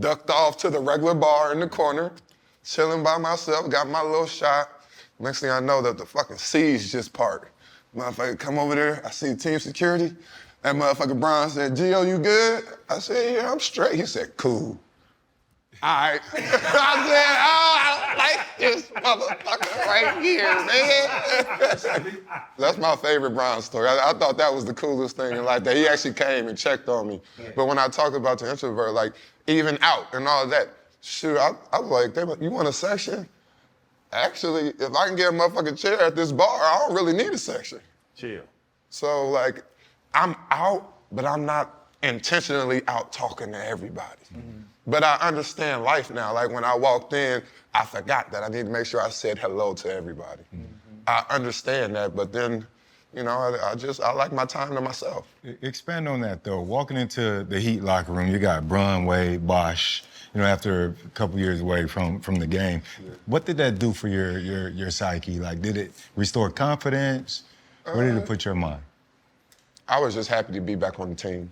ducked off to the regular bar in the corner, chilling by myself, got my little shot. Next thing I know, the fucking C's just parked. Motherfucker come over there, I see team security. That motherfucker Brian said, Gio, you good? I said, yeah, I'm straight. He said, cool. All right. I said, oh, I like this motherfucker right here, man. That's my favorite Brian story. I thought that was the coolest thing in life, that he actually came and checked on me. Yeah. But when I talk about the introvert, like, even out and all that, shoot, I was like, you want a section? Actually, if I can get a motherfucking chair at this bar, I don't really need a section. Chill. So, like, I'm out, but I'm not intentionally out talking to everybody. Mm-hmm. But I understand life now. Like, when I walked in, I forgot that I need to make sure I said hello to everybody. Mm-hmm. I understand that, but then I like my time to myself. Expand on that though. Walking into the Heat locker room, you got Bron, Wade, Bosh. After a couple years away from the game, what did that do for your psyche? Like, did it restore confidence? Where did it put your mind? I was just happy to be back on the team.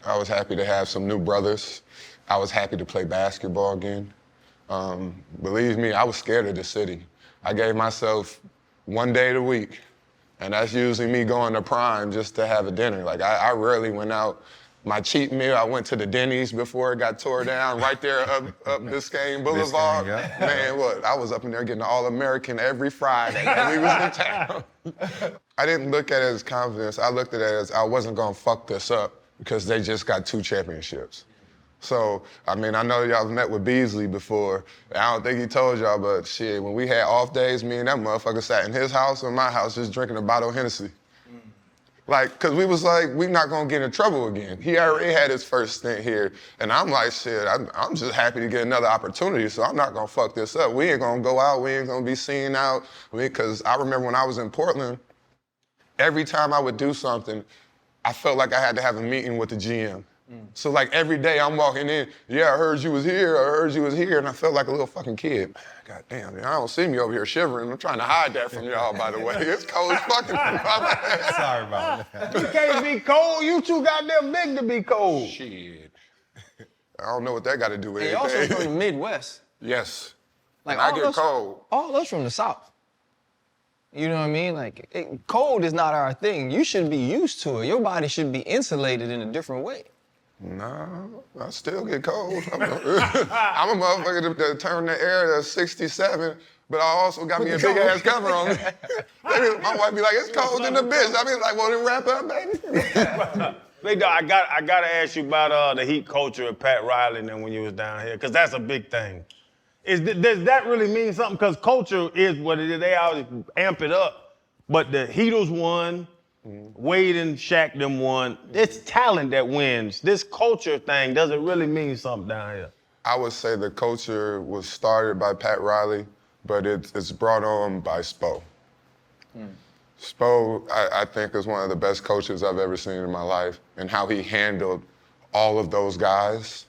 I was happy to have some new brothers. I was happy to play basketball again. Believe me, I was scared of the city. I gave myself 1 day a week, and that's usually me going to Prime just to have a dinner. Like, I rarely went out. My cheat meal, I went to the Denny's before it got tore down, right there up Biscayne Boulevard. Biscayne, yeah. Man, what? I was up in there getting All-American every Friday when we was in town. I didn't look at it as confidence. I looked at it as I wasn't gonna fuck this up because they just got 2 championships. So, I know y'all met with Beasley before. I don't think he told y'all, but shit, when we had off days, me and that motherfucker sat in his house or my house just drinking a bottle of Hennessy. Like, cause we was like, we not gonna get in trouble again. He already had his first stint here, and I'm like, shit, I'm just happy to get another opportunity, so I'm not gonna fuck this up. We ain't gonna go out, we ain't gonna be seen out. Cause I remember when I was in Portland, every time I would do something, I felt like I had to have a meeting with the GM. So like every day I'm walking in, yeah, I heard you was here, and I felt like a little fucking kid. God damn, man, I don't see me over here shivering. I'm trying to hide that from y'all, by the way. It's cold as fucking. Sorry about that. You can't be cold. You too goddamn big to be cold. Shit. I don't know what that got to do with And anything. also from the Midwest. Yes. Like, and I get cold. All us from the South. You know what I mean? Like, cold is not our thing. You should be used to it. Your body should be insulated in a different way. No, I still get cold. I'm a motherfucker to turn the air to 67, but I also got me a big ass cover on me. My wife be like, it's cold in the bitch. I be like, well, then wrap up, baby. Big dog, I gotta ask you about the Heat culture at Pat Riley and then when you was down here, because that's a big thing. Does that really mean something? Because culture is what it is. They always amp it up. But the Heatles won. Wade and Shaq them won. It's talent that wins. This culture thing doesn't really mean something down here. I would say the culture was started by Pat Riley, but it's brought on by Spo. Spo, I think, is one of the best coaches I've ever seen in my life, and how he handled all of those guys,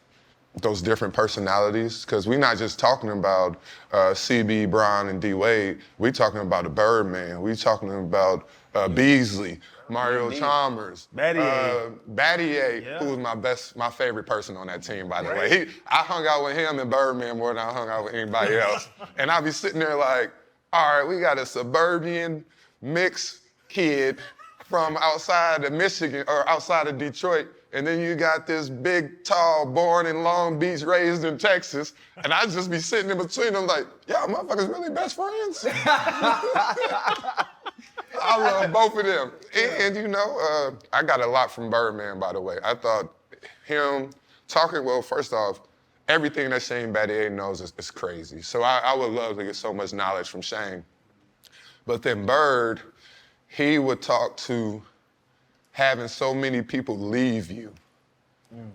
those different personalities, because we're not just talking about CB, Brown, and D. Wade. We're talking about the Birdman. We're talking about Beasley, Mario Chalmers, Battier, who was my favorite person on that team, by the way. I hung out with him and Birdman more than I hung out with anybody else. And I'd be sitting there like, all right, we got a suburban mixed kid from outside of Michigan or outside of Detroit. And then you got this big, tall, born in Long Beach, raised in Texas. And I'd just be sitting in between them like, y'all motherfuckers really best friends? I love both of them. And I got a lot from Birdman, by the way. I thought him talking, well, first off, everything that Shane Battier knows is crazy. So I would love to get so much knowledge from Shane. But then Bird, he would talk to having so many people leave you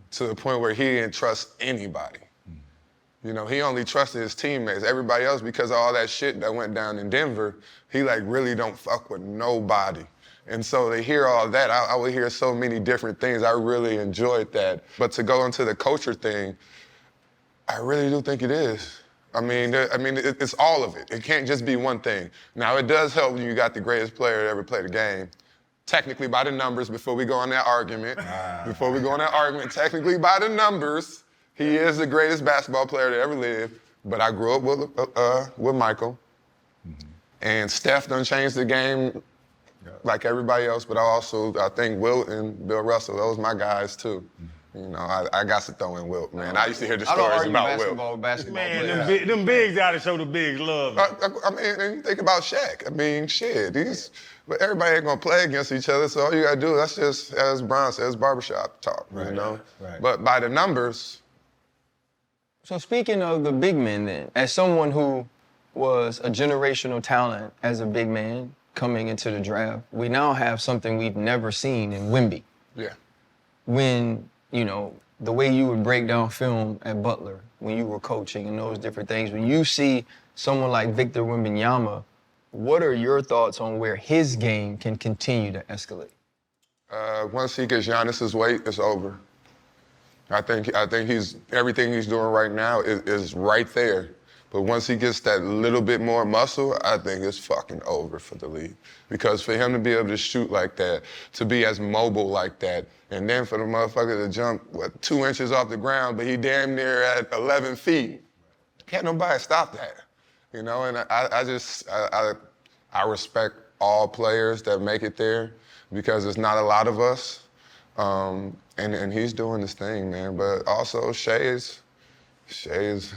to the point where he didn't trust anybody. He only trusted his teammates. Everybody else, because of all that shit that went down in Denver, he really don't fuck with nobody. And so to hear all that, I would hear so many different things. I really enjoyed that. But to go into the culture thing, I really do think it is. It's all of it. It can't just be one thing. Now, it does help when you got the greatest player to ever play the game. Technically, by the numbers, before we go on that argument, technically by the numbers, he is the greatest basketball player to ever live. But I grew up with Michael. And Steph done changed the game like everybody else, but I think Wilt and Bill Russell, those my guys too. I got to throw in Wilt, man. I used to hear the stories about Wilt. Man, them bigs gotta show the bigs love. And you think about Shaq. But everybody ain't gonna play against each other, so all you gotta do, that's just, as Brian says, barbershop talk, Right. But by the numbers. So speaking of the big men then, as someone who was a generational talent as a big man coming into the draft, we now have something we've never seen in Wemby. Yeah. When, the way you would break down film at Butler when you were coaching and those different things, when you see someone like Victor Wembanyama What are your thoughts on where his game can continue to escalate? Once he gets Giannis's weight, it's over. I think everything he's doing right now is right there. But once he gets that little bit more muscle, I think it's fucking over for the league. Because for him to be able to shoot like that, to be as mobile like that, and then for the motherfucker to jump, 2 inches off the ground, but he damn near at 11 feet, can't nobody stop that. You know, and I respect all players that make it there because there's not a lot of us. And he's doing this thing, man. But also Shay's,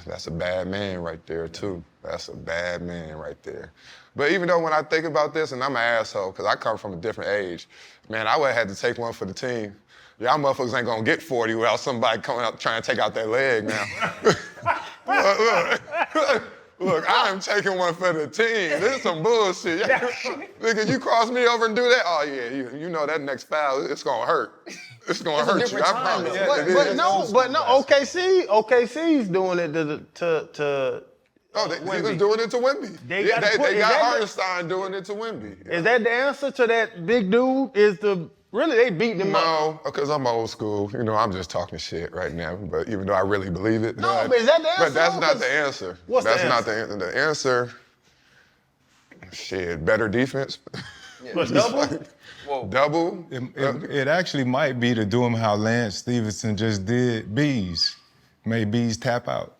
that's a bad man right there, too. That's a bad man right there. But even though when I think about this, and I'm an asshole, because I come from a different age, man, I would have had to take one for the team. Y'all motherfuckers ain't gonna get 40 without somebody coming up trying to take out their leg now. Look, I am taking one for the team. This is some bullshit. Nigga, you cross me over and do that? Oh, yeah, you know that next foul, it's gonna hurt. It's gonna hurt you, I promise. But no, OKC's doing it to he was doing it to Wemby. They got that Hartenstein doing it to Wemby. Is that the answer to that big dude? Really, they beating him up? No, because I'm old school. You know, I'm just talking shit right now. But even though I really believe it. No, but is that the answer? But that's not the answer. What's the answer? That's not the answer. Shit, better defense. What, double? Whoa. Double. It actually might be to do him how Lance Stevenson just did Bees. Made Bees tap out.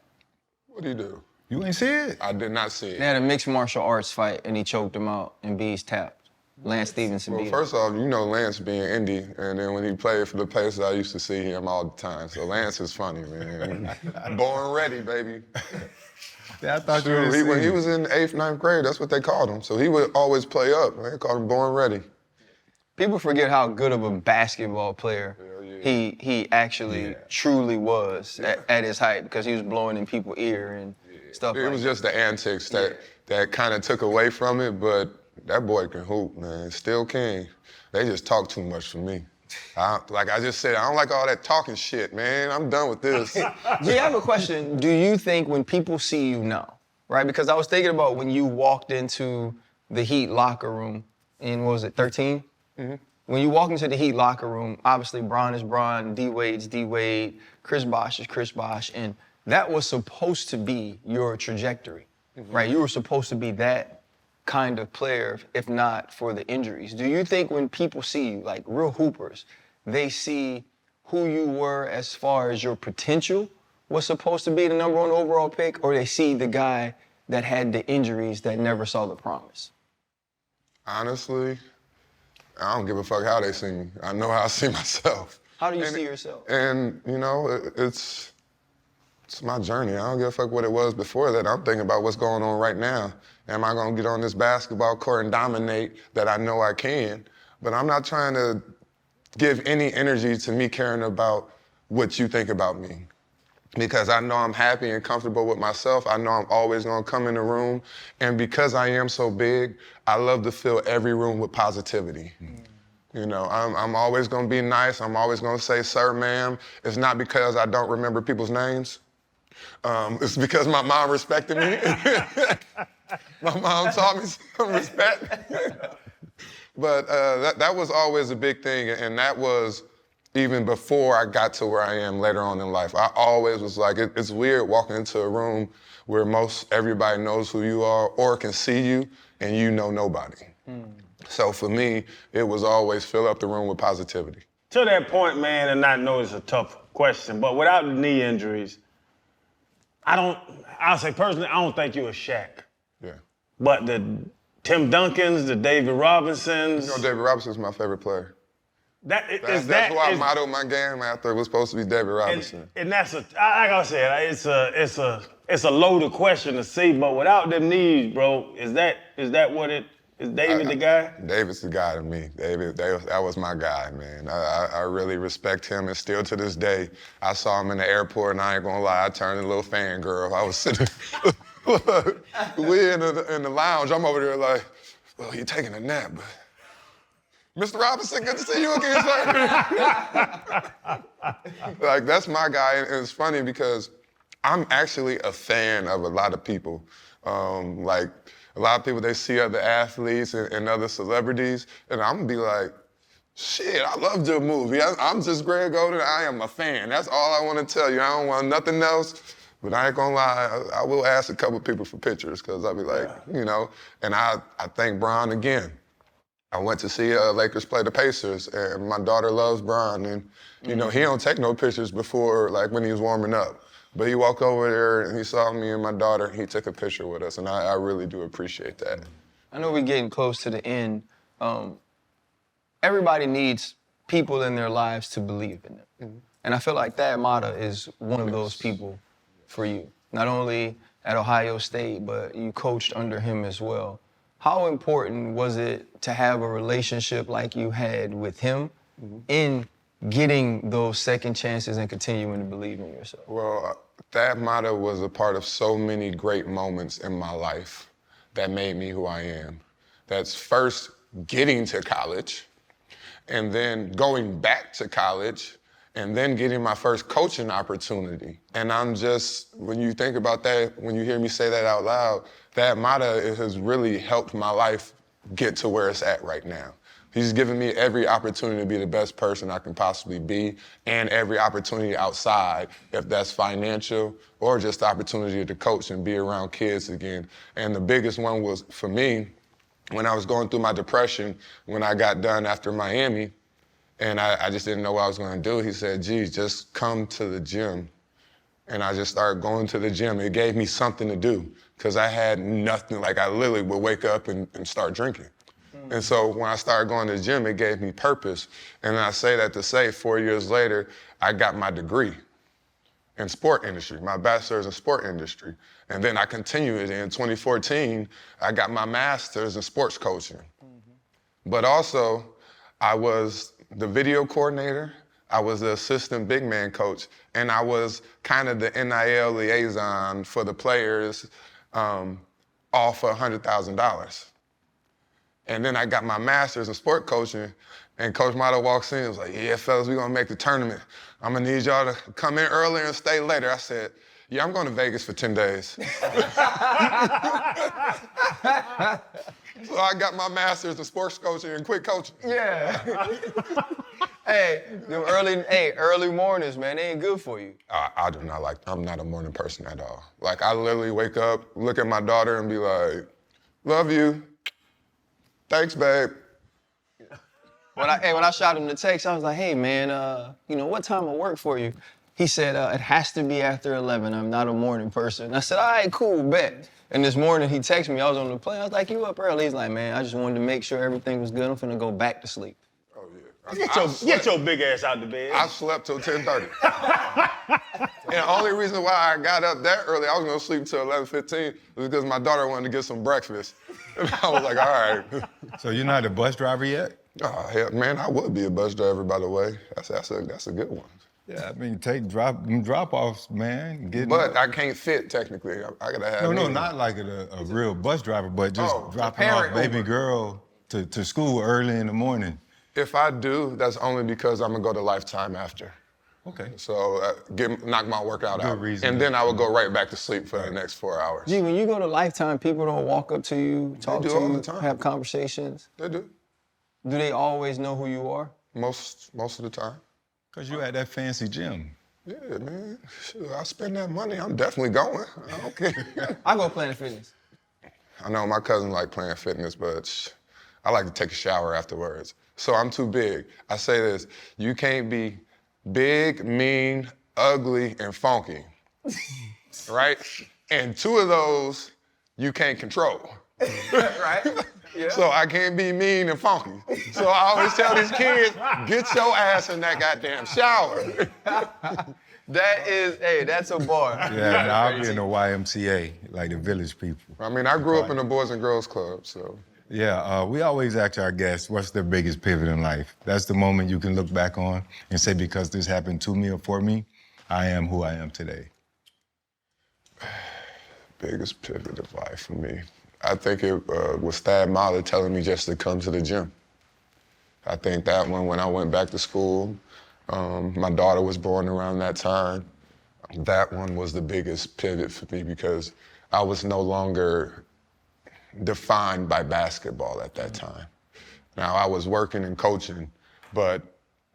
What do you do? You ain't see it? I did not see it. They had a mixed martial arts fight, and he choked him out, and Bees tapped. Lance Stevenson Well, beat first off, you know Lance being Indy, and then when he played for the Pacers, I used to see him all the time. So Lance is funny, man. Born ready, baby. Yeah, I thought you were When he was in 8th, 9th grade, that's what they called him. So he would always play up. They called him born ready. People forget how good of a basketball player he actually truly was at his height, because he was blowing in people's ear and stuff like that. It was just the antics that kind of took away from it, but that boy can hoop, man. Still can. They just talk too much for me. Like I just said, I don't like all that talking shit, man. I'm done with this. G, I have a question. Do you think when people see you now, right? Because I was thinking about when you walked into the Heat locker room in, what was it, 13? Mm-hmm. When you walk into the Heat locker room, obviously Bron is Bron, D-Wade's D-Wade, Chris Bosh is Chris Bosh, and that was supposed to be your trajectory, right? You were supposed to be that kind of player, if not for the injuries. Do you think when people see you, like real hoopers, they see who you were as far as your potential was supposed to be the number 1 overall pick, or they see the guy that had the injuries that never saw the promise? Honestly, I don't give a fuck how they see me. I know how I see myself. How do you see yourself? And, you know, it's my journey. I don't give a fuck what it was before that. I'm thinking about what's going on right now. Am I gonna get on this basketball court and dominate that I know I can? But I'm not trying to give any energy to me caring about what you think about me. Because I know I'm happy and comfortable with myself. I know I'm always gonna come in the room. And because I am so big, I love to fill every room with positivity. You know, I'm always gonna be nice. I'm always gonna say, sir, ma'am. It's not because I don't remember people's names. It's because my mom respected me. My mom taught me some respect. But that was always a big thing, and that was even before I got to where I am later on in life. I always was like, it's weird walking into a room where everybody knows who you are or can see you, and you know nobody. So for me, it was always fill up the room with positivity. To that point, man, and I know it's a tough question, but without the knee injuries, I'll say personally, I don't think you a Shaq. Yeah. But the Tim Duncans, the David Robinsons. You know, David Robinson's my favorite player. That's why I modeled my game after it was supposed to be David Robinson. And that's like I said, it's a loaded question to see, but without them knees, bro, is that what it is? David the guy? David's the guy to me. That was my guy, man. I really respect him, and still to this day, I saw him in the airport, and I ain't gonna lie, I turned a little fangirl. I was sitting, we in the lounge. I'm over there like, well, he taking a nap, but Mr. Robinson, good to see you again, sir. Like, that's my guy, and it's funny because I'm actually a fan of a lot of people. Like, A lot of people, they see other athletes and other celebrities, and I'm gonna be like, shit, I loved your movie. I'm just Greg Oden. I am a fan. That's all I want to tell you. I don't want nothing else. But I ain't gonna lie, I will ask a couple people for pictures because I'll be like, you know, and I thank Bron again. I went to see Lakers play the Pacers, and my daughter loves Bron, and you know, he don't take no pictures before, like when he was warming up. But he walked over there and he saw me and my daughter, and he took a picture with us, and I really do appreciate that. I know we're getting close to the end. Everybody needs people in their lives to believe in them. And I feel like Thad Matta is one of those people for you. Not only at Ohio State, but you coached under him as well. How important was it to have a relationship like you had with him in getting those second chances and continuing to believe in yourself? Well, Thad Matta was a part of so many great moments in my life that made me who I am. That's first getting to college, and then going back to college, and then getting my first coaching opportunity. And I'm just, when you think about that, when you hear me say that out loud, Thad Matta has really helped my life get to where it's at right now. He's given me every opportunity to be the best person I can possibly be, and every opportunity outside, if that's financial or just the opportunity to coach and be around kids again. And the biggest one was, for me, when I was going through my depression, when I got done after Miami, and I just didn't know what I was gonna do. He said, geez, just come to the gym. And I just started going to the gym. It gave me something to do, because I had nothing. Like, I literally would wake up and start drinking. And so when I started going to the gym, it gave me purpose. And I say that to say, 4 years later, I got my degree in sport industry, my bachelor's in sport industry. And then I continued in 2014, I got my master's in sports coaching. But also, I was the video coordinator, I was the assistant big man coach, and I was kind of the NIL liaison for the players, all for $100,000. And then I got my master's in sport coaching, and Coach Matta walks in and was like, yeah, fellas, we're gonna make the tournament. I'm gonna need y'all to come in earlier and stay later. I said, yeah, I'm going to Vegas for 10 days. So I got my master's in sports coaching and quit coaching. Yeah. Hey, them early mornings, man, they ain't good for you. I do not like, I'm not a morning person at all. Like, I literally wake up, look at my daughter and be like, love you. Thanks, babe. When I shot him the text, I was like, hey, man, you know, what time will work for you? He said, it has to be after 11. I'm not a morning person. I said, all right, cool, bet. And this morning he texted me, I was on the plane. I was like, you up early? He's like, man, I just wanted to make sure everything was good. I'm finna go back to sleep. Oh, yeah. Get your big ass out the bed. I slept till 10:30. And the only reason why I got up that early, I was gonna sleep till 11:15, was because my daughter wanted to get some breakfast. And I was like, all right. So you're not a bus driver yet? Oh, hell, man, I would be a bus driver, by the way. That's a good one. Yeah, I mean, take drop-offs, man. But I can't fit, technically. I gotta have No, not like a real bus driver, but just dropping off baby girl to school early in the morning. If I do, that's only because I'm gonna go to Lifetime after. Okay. So knock my workout out. reason. And then I would go right back to sleep for the next 4 hours. Gee, when you go to Lifetime, people don't walk up to you, talk do to all you, the time. have conversations. They do. Do they always know who you are? Most of the time. Because you at that fancy gym. Yeah, man. Sure, I spend that money, I'm definitely going. I don't care. I go Planet Fitness. I know my cousin like playing fitness, but I like to take a shower afterwards. So I'm too big. I say this, you can't be big, mean, ugly, and funky, right? And two of those you can't control. Right? Yeah. So I can't be mean and funky. So I always tell these kids, get your ass in that goddamn shower. That's a bar. Yeah, and I'll be in the YMCA, like the village people. I mean, I grew up in the Boys and Girls Club, so. Yeah, we always ask our guests, what's their biggest pivot in life? That's the moment you can look back on and say, because this happened to me or for me, I am who I am today. Biggest pivot of life for me. I think it was Thad Matta telling me just to come to the gym. I think that one, when I went back to school, my daughter was born around that time. That one was the biggest pivot for me because I was no longer defined by basketball at that time. Now, I was working and coaching, but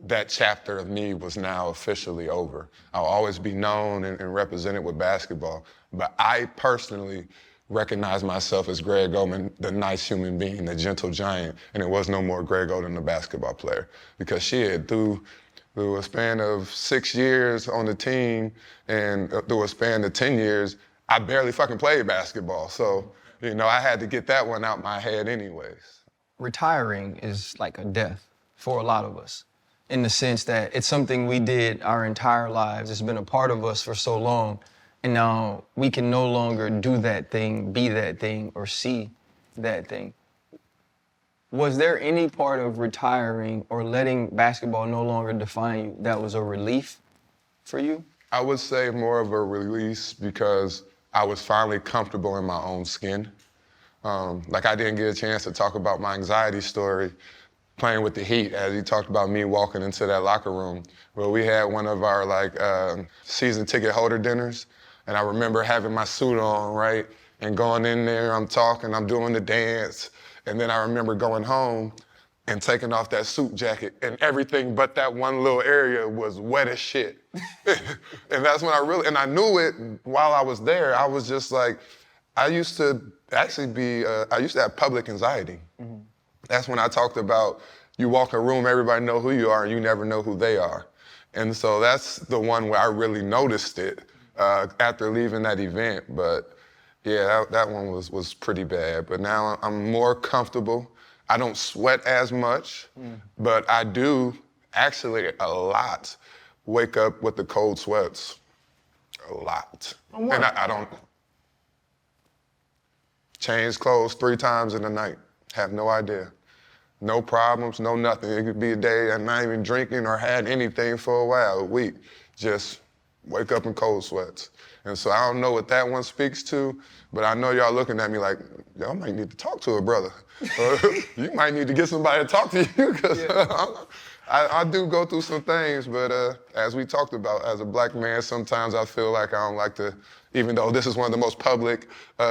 that chapter of me was now officially over. I'll always be known and represented with basketball, but I personally recognize myself as Greg Oden, the nice human being, the gentle giant, and it was no more Greg Oden, the basketball player. Because shit, through a span of 6 years on the team and through a span of 10 years, I barely fucking played basketball. So, I had to get that one out my head anyways. Retiring is like a death for a lot of us, in the sense that it's something we did our entire lives. It's been a part of us for so long, and now we can no longer do that thing, be that thing, or see that thing. Was there any part of retiring or letting basketball no longer define you that was a relief for you? I would say more of a release because I was finally comfortable in my own skin. Like I didn't get a chance to talk about my anxiety story playing with the Heat, as he talked about me walking into that locker room. Well, we had one of our season ticket holder dinners, and I remember having my suit on, right? And going in there, I'm talking, I'm doing the dance, and then I remember going home and taking off that suit jacket, and everything but that one little area was wet as shit. And that's when I knew it while I was there. I was just like, I used to have public anxiety. Mm-hmm. That's when I talked about you walk a room, everybody know who you are, and you never know who they are. And so that's the one where I really noticed it after leaving that event. But yeah, that one was pretty bad. But now I'm more comfortable. I don't sweat as much, but I do actually a lot wake up with the cold sweats. A lot. And I don't change clothes 3 times in the night. Have no idea. No problems, no nothing. It could be a day I'm not even drinking or had anything for a while, a week. Just wake up in cold sweats. And so I don't know what that one speaks to, but I know y'all looking at me like, y'all might need to talk to a brother. Or you might need to get somebody to talk to you, because I do go through some things, but as we talked about, as a black man, sometimes I feel like I don't like to, even though this is one of the most public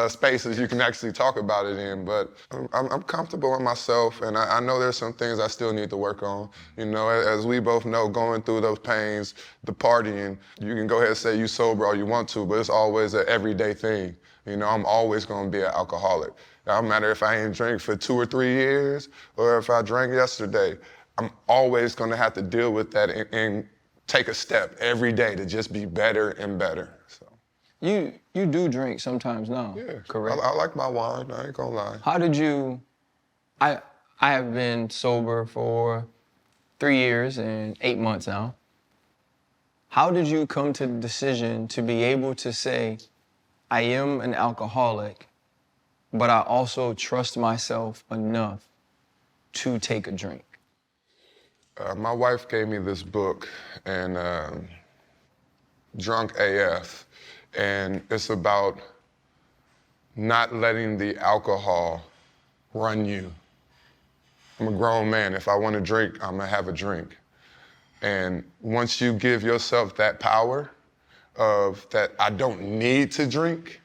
spaces you can actually talk about it in, but I'm comfortable in myself, and I know there's some things I still need to work on. As we both know, going through those pains, the partying, you can go ahead and say you sober all you want to, but it's always an everyday thing. I'm always gonna be an alcoholic. It don't matter if I ain't drink for 2 or 3 years, or if I drank yesterday. I'm always gonna have to deal with that and take a step every day to just be better and better. So. You do drink sometimes now, yeah, correct? I like my wine, I ain't gonna lie. How did you, I have been sober for 3 years and 8 months now. How did you come to the decision to be able to say, I am an alcoholic, but I also trust myself enough to take a drink? My wife gave me this book, and Drunk AF, and it's about not letting the alcohol run you. I'm a grown man. If I want to drink, I'm gonna have a drink. And once you give yourself that power of that I don't need to drink,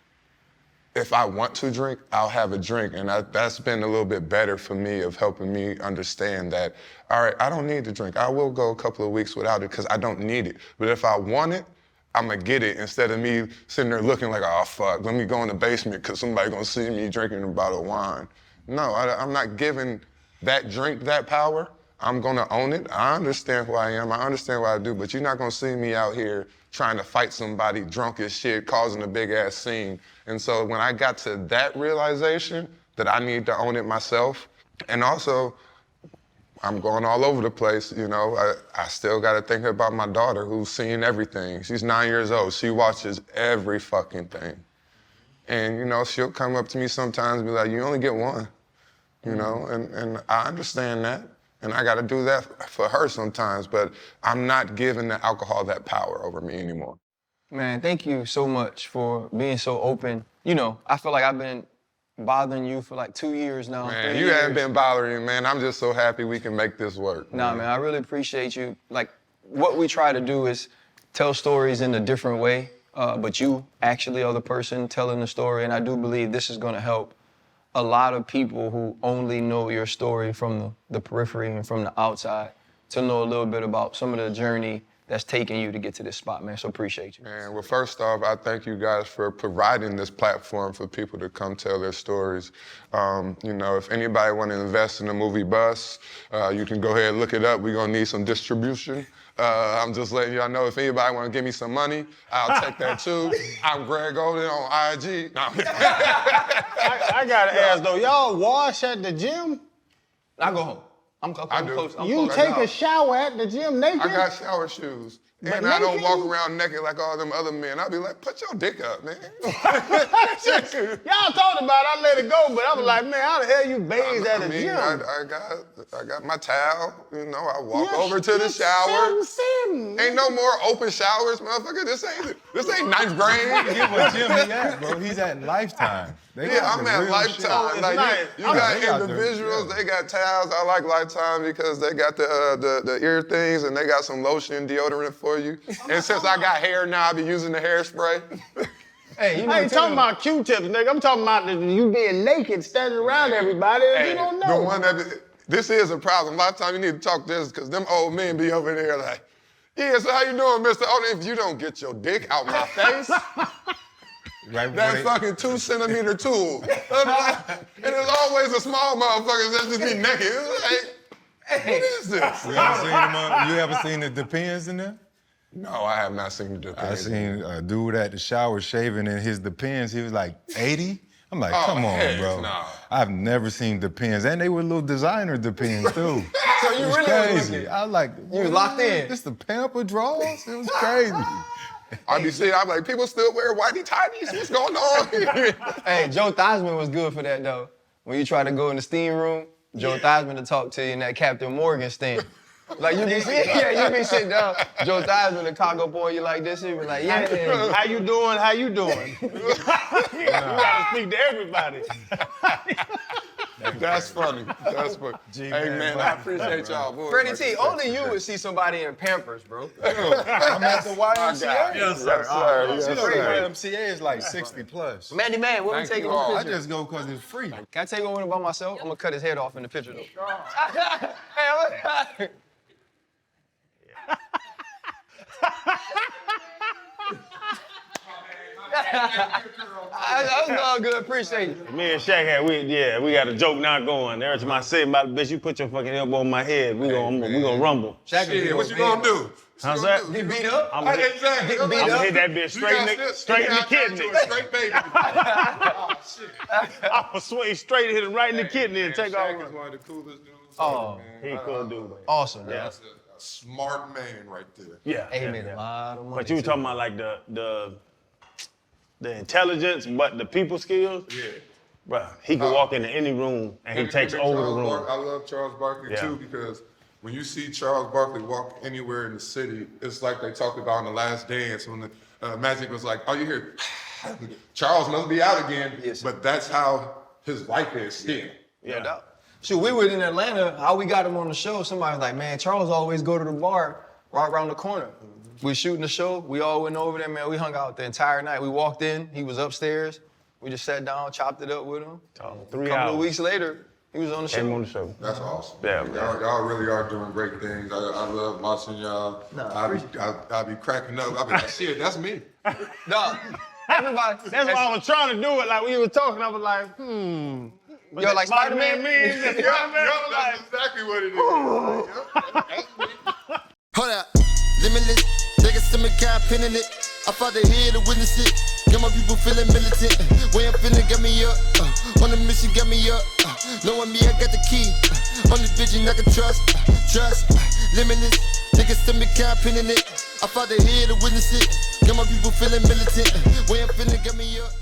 if I want to drink, I'll have a drink. And that's been a little bit better for me, of helping me understand that, all right, I don't need to drink. I will go a couple of weeks without it because I don't need it. But if I want it, I'm gonna get it, instead of me sitting there looking like, oh fuck, let me go in the basement because somebody gonna see me drinking a bottle of wine. No, I'm not giving that drink that power. I'm gonna own it. I understand who I am. I understand what I do, but you're not gonna see me out here trying to fight somebody drunk as shit, causing a big ass scene. And so when I got to that realization that I need to own it myself, and also I'm going all over the place, I still gotta think about my daughter, who's seeing everything. She's 9 years old. She watches every fucking thing. And she'll come up to me sometimes and be like, you only get one, and I understand that. And I gotta do that for her sometimes, but I'm not giving the alcohol that power over me anymore. Man, thank you so much for being so open. I feel like I've been bothering you for like 2 years now. Man, you haven't been bothering me, man. I'm just so happy we can make this work. Nah, man, I really appreciate you. Like, what we try to do is tell stories in a different way, but you actually are the person telling the story, and I do believe this is gonna help a lot of people who only know your story from the periphery and from the outside to know a little bit about some of the journey that's taken you to get to this spot, man. So appreciate you. Man, well, first off, I thank you guys for providing this platform for people to come tell their stories. You know, if anybody want to invest in the movie bus, you can go ahead and look it up. We're gonna need some distribution. I'm just letting y'all know if anybody want to give me some money, I'll take that too. I'm Greg Oden on IG. No. I gotta ask though, y'all wash at the gym? I go home. I'm close. You take a shower at the gym naked? I got shower shoes. And I don't walk around naked like all them other men. I'll be like, put your dick up, man. Y'all talked about it, I let it go, but I was like, man, how the hell you bathe at a gym? I got my towel, you know, I walk over to the shower. Ain't no more open showers, motherfucker. This ain't ninth grade. Forget what gym he at, bro. He's at Lifetime. Yeah, I'm at Lifetime. Like, nice. you got individuals, they got towels. I like Lifetime because they got the ear things and they got some lotion and deodorant for you. And since I got hair now, I be using the hairspray. Hey, I ain't talking about Q-tips, nigga. I'm talking about you being naked, standing around everybody, and you don't know. The one this is a problem. A lot of times you need to talk this because them old men be over there like, yeah, so how you doing, Mr. Oden? If you don't get your dick out my face, that fucking 2 centimeter tool. And there's always a small motherfucker that just be naked. It's like, what is this? You ever seen the Depends in there? No, I have not seen the Depends. I seen a dude at the shower shaving in his Depends. He was like 80. I'm like, come on, bro. No. I've never seen Depends. And they were little designer Depends, too. So you It was really crazy. I was like, You was locked in. This the pamper drawers? It was crazy. I be seeing, I'm like, people still wear whitey tighties? What's going on here? Hey, Joe Theismann was good for that, though. When you try to go in the steam room, Joe Theismann to talk to you in that Captain Morgan stand. Like, you be sitting down, Joe Theismann, the Congo boy, you like this, he be like, yeah. How you doing? How you doing? You gotta speak to everybody. That's funny. That's funny. Hey, man, I appreciate y'all. Boy. Freddie T, only you would see somebody in Pampers, bro. I'm at the YMCA. Yes, sir. You know, the YMCA is like 60 plus. Mandy Man, what we Thank taking you on all. the I picture? just go because it's free. Can I take one by myself? I'm gonna cut his head off in the picture, though. Hey, that was all good. Appreciate it. Me and Shaq had, we got a joke now going. Every time I say about the bitch, you put your fucking elbow on my head, we gonna rumble. Shit, what you gonna do? How's that? He beat up? I'm gonna Exactly. hit that bitch straight in the kidney. Straight baby. Oh, shit. I'm gonna swing straight, hit it right in the kidney and take Shaq off. is one of the coolest dudes. Oh, man. He cool dude. awesome, man. That's a smart man right there. Yeah. He made a lot of money. But you were talking about like the intelligence, but the people skills. Yeah. Bro, he can walk into any room and he takes over the room. I love Charles Barkley too because when you see Charles Barkley walk anywhere in the city, it's like they talked about in The Last Dance when the Magic was like, "Oh, you hear? Charles must be out again." Yes. But that's how his life is still. No doubt. Shoot, we were in Atlanta. How we got him on the show? Somebody was like, man, Charles always go to the bar right around the corner. We shooting the show. We all went over there, man. We hung out the entire night. We walked in. He was upstairs. We just sat down, chopped it up with him. 3 A couple hours. of weeks later, he was on the show. Came on the show. That's awesome. Yeah, man. Y'all really are doing great things. I love watching y'all. I'll be cracking up. I'll be like, shit, that's me. No, everybody. That's why I was trying to do it. Like when you were talking, I was like, Yo, like Spider-Man? means. That's exactly what it is. Hold up, limitless. Niggas to me, got pinning it. I fought the head to witness it. Got my people feeling militant. Way I'm feeling, got me up. On the mission, got me up. Knowing me, I got the key. Only vision I can trust. Limitless. Niggas to me, got pinning it. I fought the head to witness it. Got my people feeling militant. Way I'm feeling, got me up.